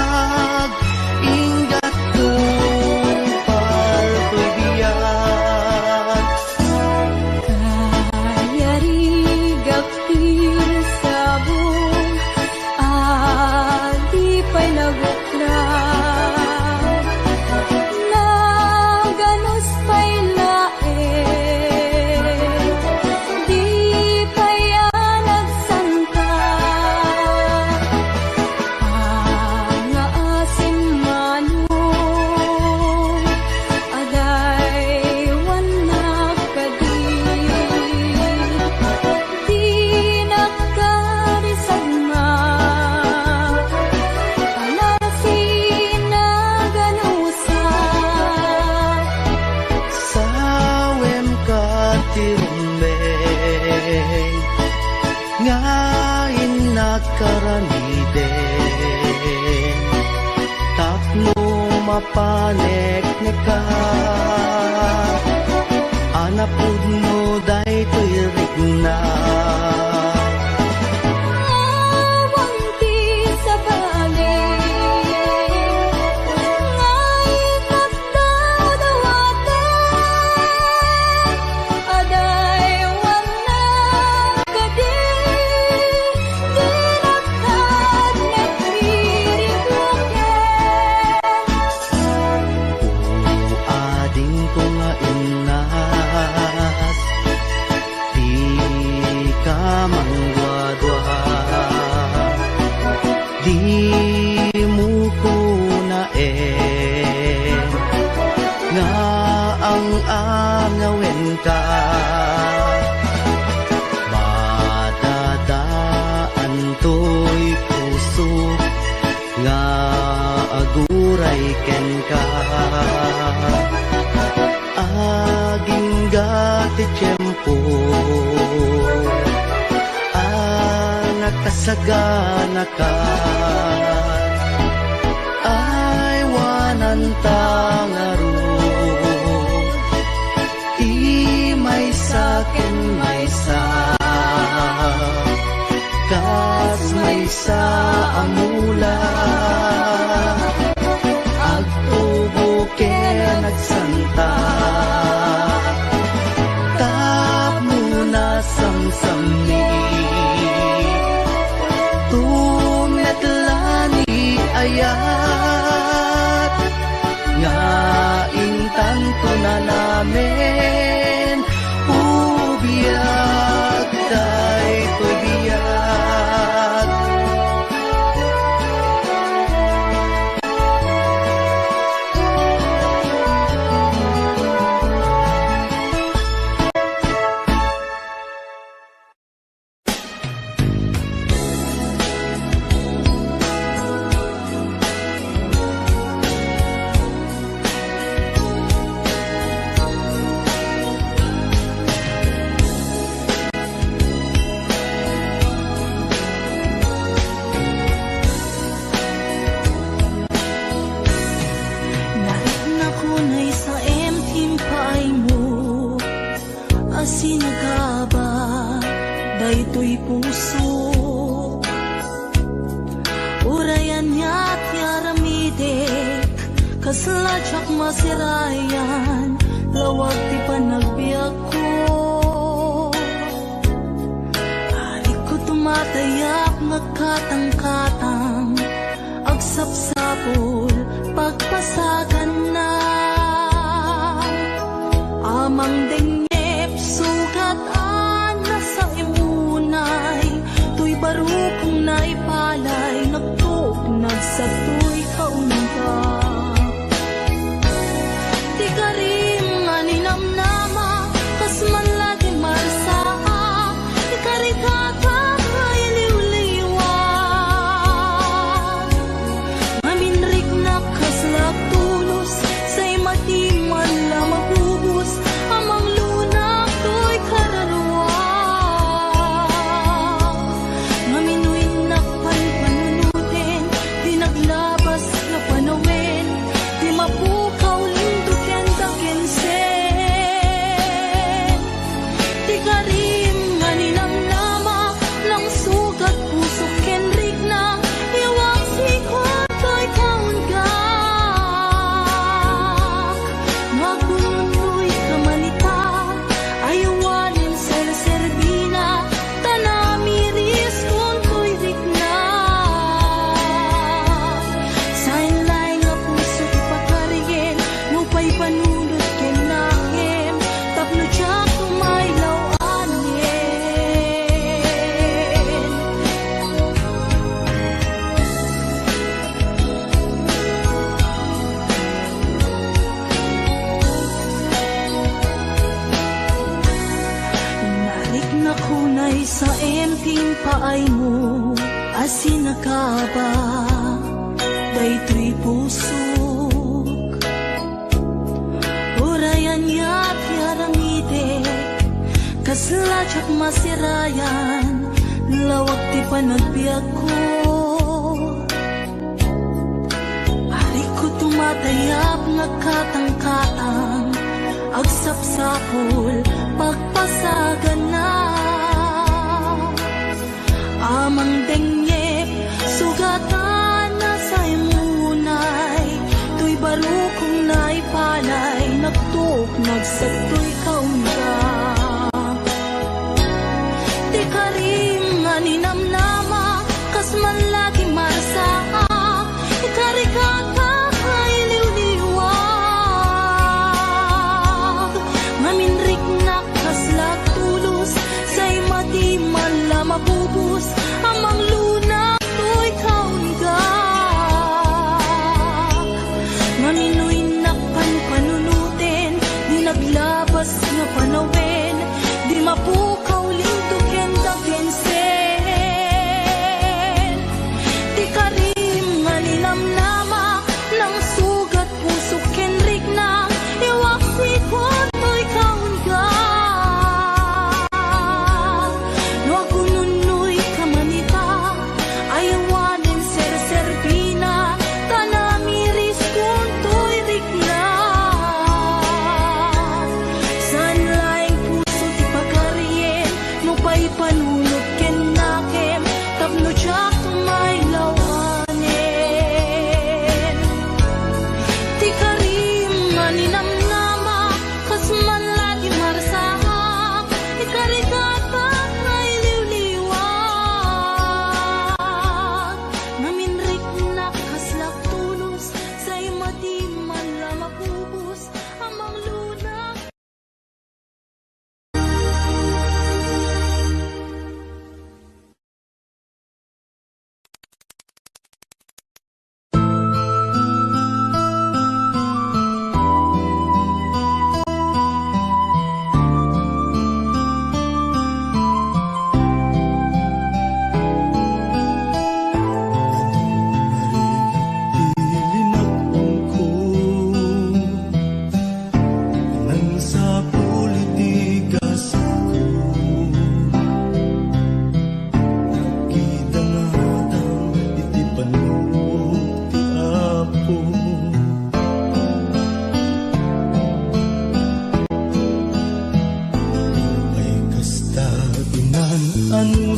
ingat tumpal ko'y biyan. Kayarigapil sabong di pa'y naguklan, naganos pa'y lae, di pa'y nagsanta, nga asin manong aday wanak kadi, di nakarisagma, alasin na ganusa, Sawem ka tirumbeng, ngayon nakaramiden, tapno mapanek ka, anapud mo day to'y rigna. awang ti sa balik, ngay nagdawdawaten, aday wanak kadi, di nakad nagririgloken. Ading ko nga inas, di ka mangwadwa, di mo ko nga ang angawin ka, madadaan to'y puso, nga aguray ken ka, aging gati tiyempo, nakasagana ka, ay wanan tangaro, may sakin may sa, kas may sa amula, agtubo kaya nagsanta, tap muna samsami, tumetlani ayat, nga intanto na namin, ubiyag tay to biyag. daytoy puso. Urayan niya at yaramidik, kasladyak masirayan, lawag ti panagbiag ko. Ari ko tumatayak nagkatang-katang, agsapsapol pagpasagan na. Amang dengep sugat na sa imunay, tuy barukong naipalay, nagtugnag sa tuy kaunga. Di ka rin nga ninamnama, kas man lagi marsaa, di ka rin kakay liw-liwa. Maminrik na kaslak tulos, sa'y matiman lang mabubos, amang lunak to'y kararwa. Maminuin na panpanunutin, di naglabas na panawin, di mapukaw linduken da kensen. Di ka rin nga ninamnama, lang sugat puso kenrik na, iwak sikot to'y kaunggak. Magunoy ka manita, ayawanin ser-serbina, tanamiris kung to'y rikna. Sain lay nga puso ipakarigen, nupay panunod ken nakem, tapno tiyak tumaylaw anin. Narik na kunay sa emping paay mo, asin na ka ba, daytoy pusok. Urayan ya't yaramidik, kasladyak masirayan, lawag ti panagbiag ko. Ari ko tumatayap nagkatang-katang, agsapsapol pagpasagan na. Amang dengep sugatan na sa imunay, tuy barukong naipalay, nagtugnag sa tuy kaunga. Di ka rin nga ninamnama, kas man lagi marsaa, ikari kakay liw-liwag. Maminrik na kaslak tulos, sa'y matiman la mabubos, amang lunak to'y kaunggak. Maminoy na panpanunutin, di naglabas na panawin, di mapukaw lintuken da kensen. Di ka rin nga ninamnama, nang sugat puso kenrik na, iwak sikot to'y kaunggak. No agununoy ka manita, ayawanin ser-serbina, tanamiris kung to'y rikna. Saan laing puso ti pagkarye,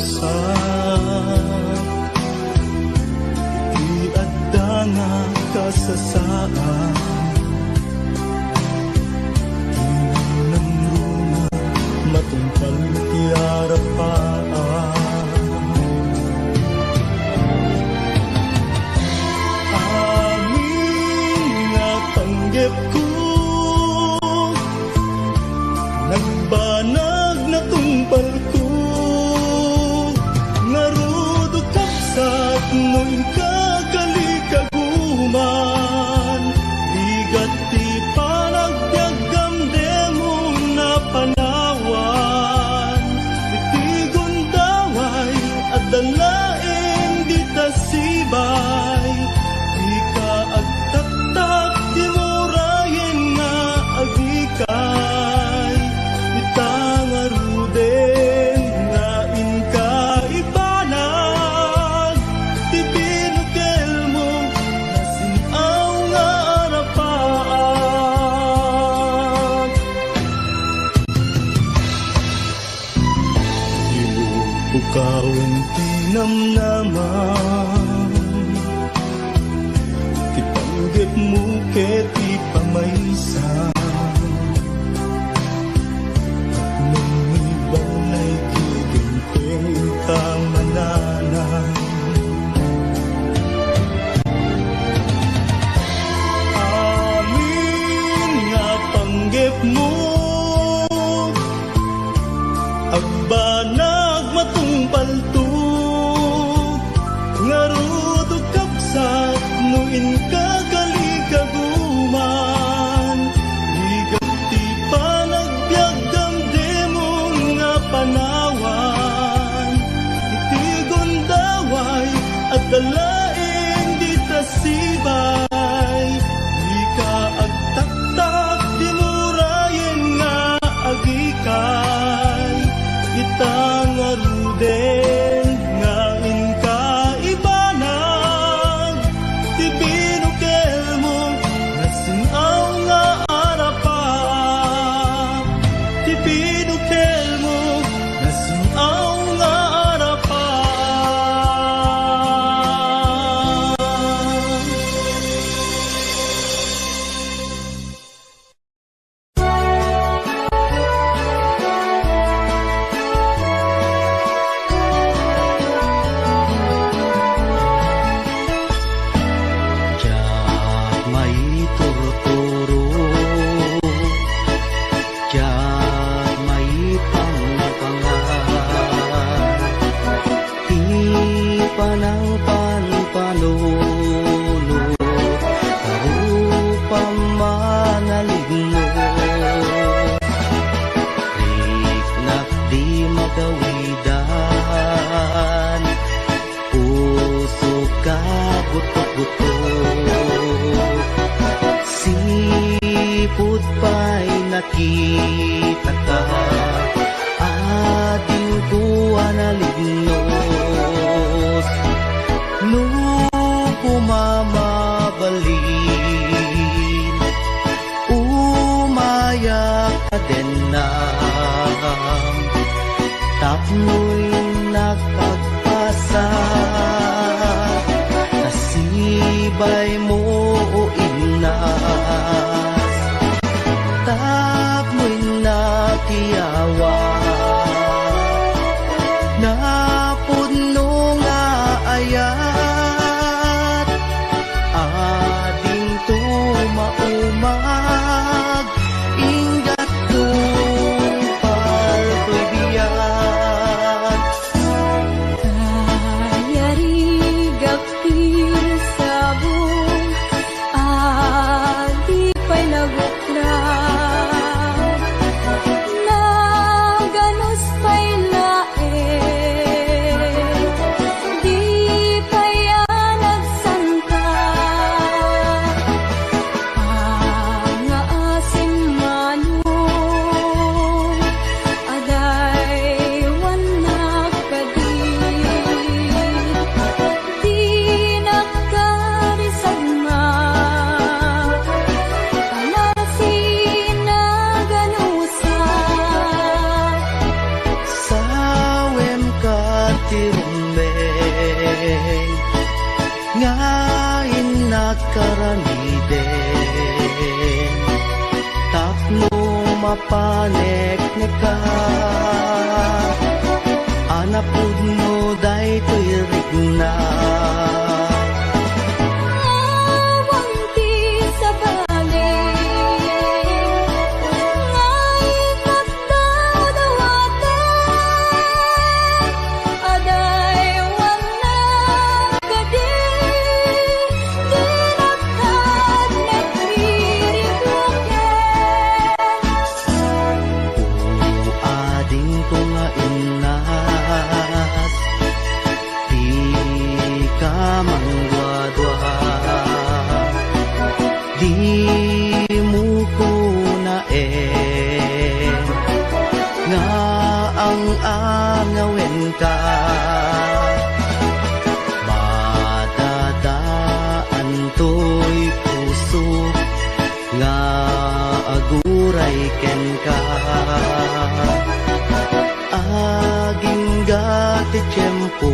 sa iadda nga kasasaan. Tinamruna matungkal ti arapaan. Amin nga panggep ko, nagbanag na tungpal ko, ngarudo kapsat no inkagalikaguman, ligat ti panagbiagam demo na panawan, itigon daway at dalaeng di tasibay, di ka agtaktak di murayen nga agikay, itangaruden nga inka ibanag, ti binukel mo nasinaw nga arapaan. Ilubukawan ti namnaman, ti panggep mo ket ti pamaysa, nung ibang naikiginting kang mananan. Amin nga panggep mo, agbanag matungpal to, ngarudo kapsat no inkagalikaguman, ligat ti panagbiagam demon nga panawan, itigon daway at dalaeng di tasibay, di ka agtaktak di murayen nga agikay, itangaruden nga inka ibanag, ti binukel mo nasinaw nga arapaan, ti binukel mo nasinaw nga arapaan. Tiyak may turturo, tiyak may pangpangan, ti panang panpanulo, karupang manaligno, riknak di magawidan, puso ka buto-buto, sipot pa'y nakita ka, ating kuha na lignos, nung pumamabalin, umayak ka din na, tapno'y nakagpasa, nasibay mo o inas, tapno'y nakiyawa, napuno nga ayat, ading tumaumag, ingat tupal ko'y biyat. Kayarigap sabong adi pa'y nagukraw, mapanek ka anapud mo daytoy rigna Awang ti sa balik Ngay nagdadawaten Aday wana gadi Dinagkad nagririgloken ading ko nga inat di ka mangwadwa di mo ko na nga ang angawin ka madadaan to'y puso nga aguray ken ka aging gati tiyempo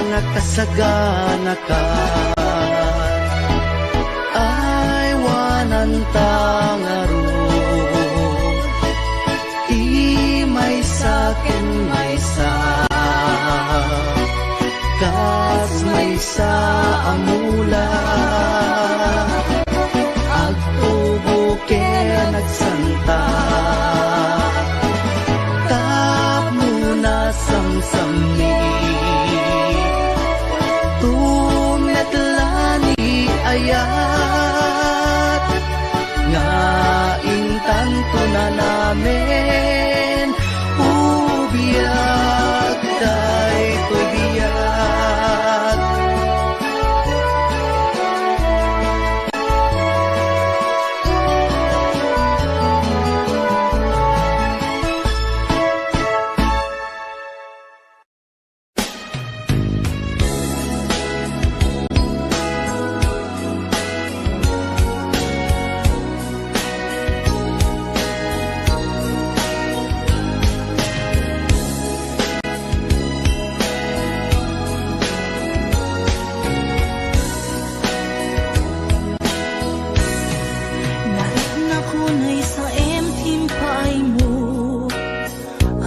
nakasagana ka ay wanan tangaro may sakin may sa kas may sa amula agtubo ken nagsanta tap muna samsami tumetlani ayat nga intanto na namin ubiyag daytoy biyag Narit na kunay sa emtim paay mo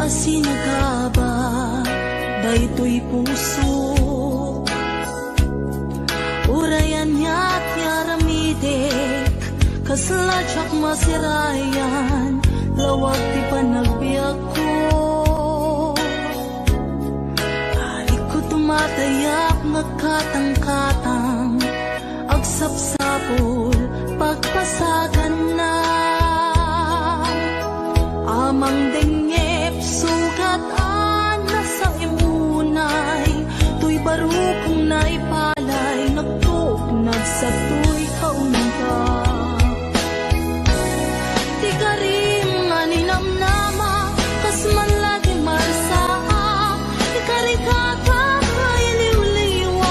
asinagaba daytoy puso urayan niya't yaramidek kasladyak masirayan lawag ti panagbiag ko alik ko tumatayak nagkatang-katang agsapsapol pagpasagan na amang dengep sugat na sa imunay tuy barukong naipalay nagtugnag sa tuy kaunta di ka rin nga ninamnama kas man lagi marsaa di ka rin kakay liw-liwan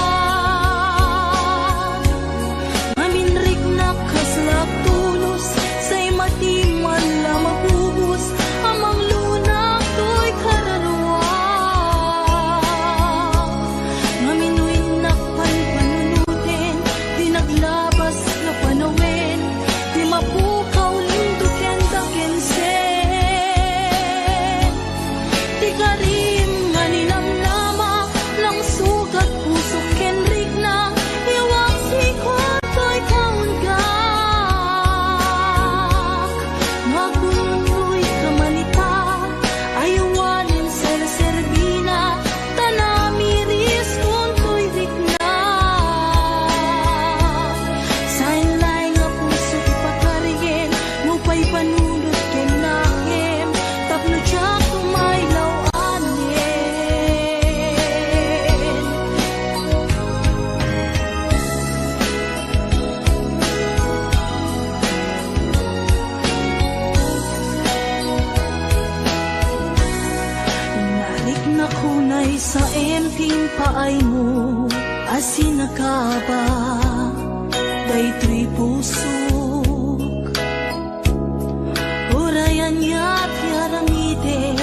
maminrik na kaslap tulos say matiman la mabubus amang lunak to'y kararwa maminuy na panpanunutin di naglabas na panawin di mapukaw linduken dakensen di ka rin nga ninamnama ng sugat puso kenrik na iwang sikot to'y kaunggak magundoy kamanita ayawanin serserbina tanamiris kung to'y rikna sainlay nga puso ipakarigin ngupay panunod ken nahem tapno tiyak tumaylaw anin Nalik na kunay sa emping paay mo asinagaba daytoy pusok urayan niya't yaramidek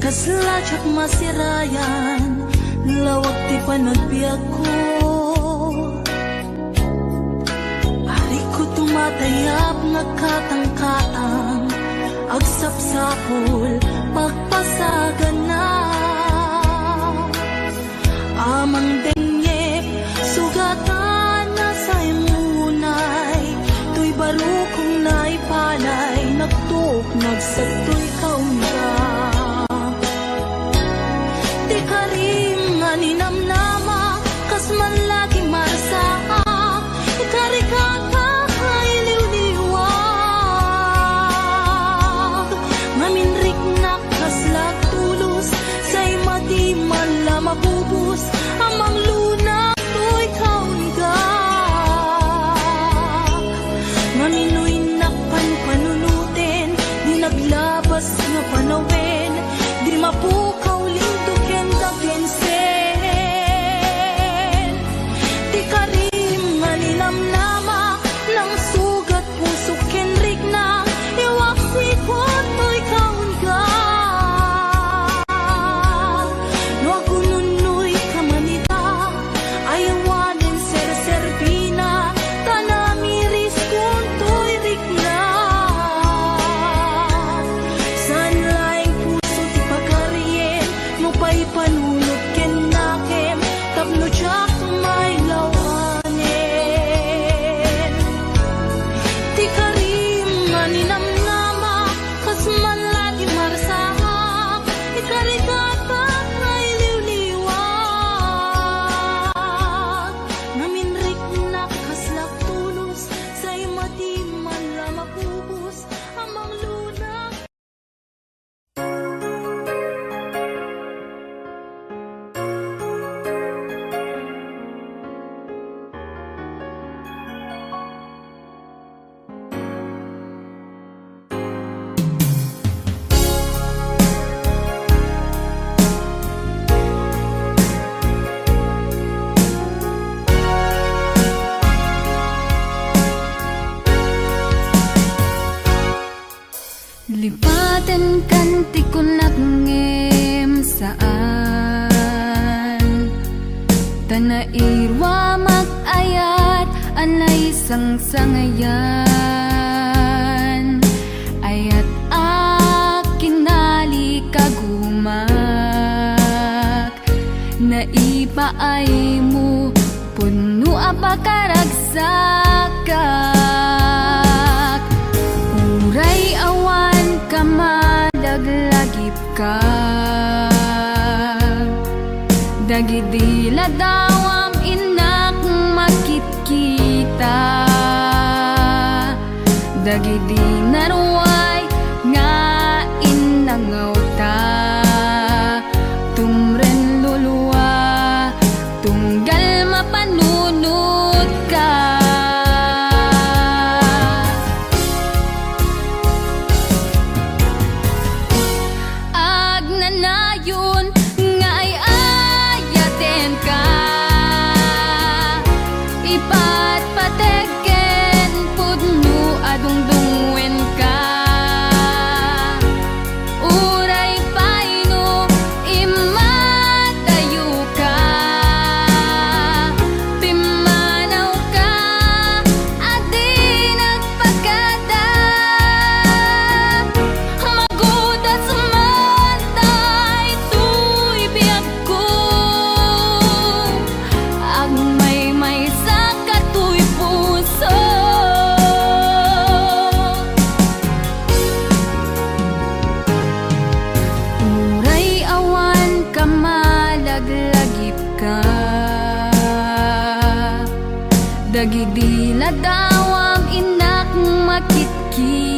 kasladyak masirayan lawag ti panagbiag ko ari ko matayap nagkatang-katang agsapsapol pagpasagan na amang denyep sugatan na sa imunay tuy baro kong naipalay nagtuk nagsagtoy kaunga di karim nga ninamnama kas man lagi marasa ikarikaka iliw-liwag ngaminrik na kaslag tulus say madi man la mabubus amang luna to'y kaunga ngaminoy nakpanpanunutin di naglabas nga panawin di mapukaw linduken kagensen di karim nga ninamnama ng sugat puso kenrik na iwak sikot to'y kaunga no agununoy kamanita ayawanin ser-serbina tanamiris kung to'y rikna san laing puso ti pagkarien no pa'y panunod ken nakem tapno tsak may lawanin ti karim nga ninamnama kas man lagi marasahak ikarikata nga iliw-liwag ngaminrik na kaslag tulus say madi man la mapubus amang luna. Lipatan kanti ko nakngem saan Tanairwa mag-ayat anay sang-sangayan Ayat akinali kagumak Naipaay mo puno apakaragsakak Uray awan ka madaglagip ka Dagidila dawam inak makit-kita Dagidi naruay nga inangaw ta Tumren luluwa tunggal mapanunod ka Agnanayon nga ay ayaten ka Ipatpateken pudno adungdungwen ka Uray paino imatayo ka Pimanaw ka adi nagpagkada Magudat sumantay tuy biyag ko Agmay-may sa katuy puso Uray awan ka malaglagip ka Dagidila dawam inak makit-kita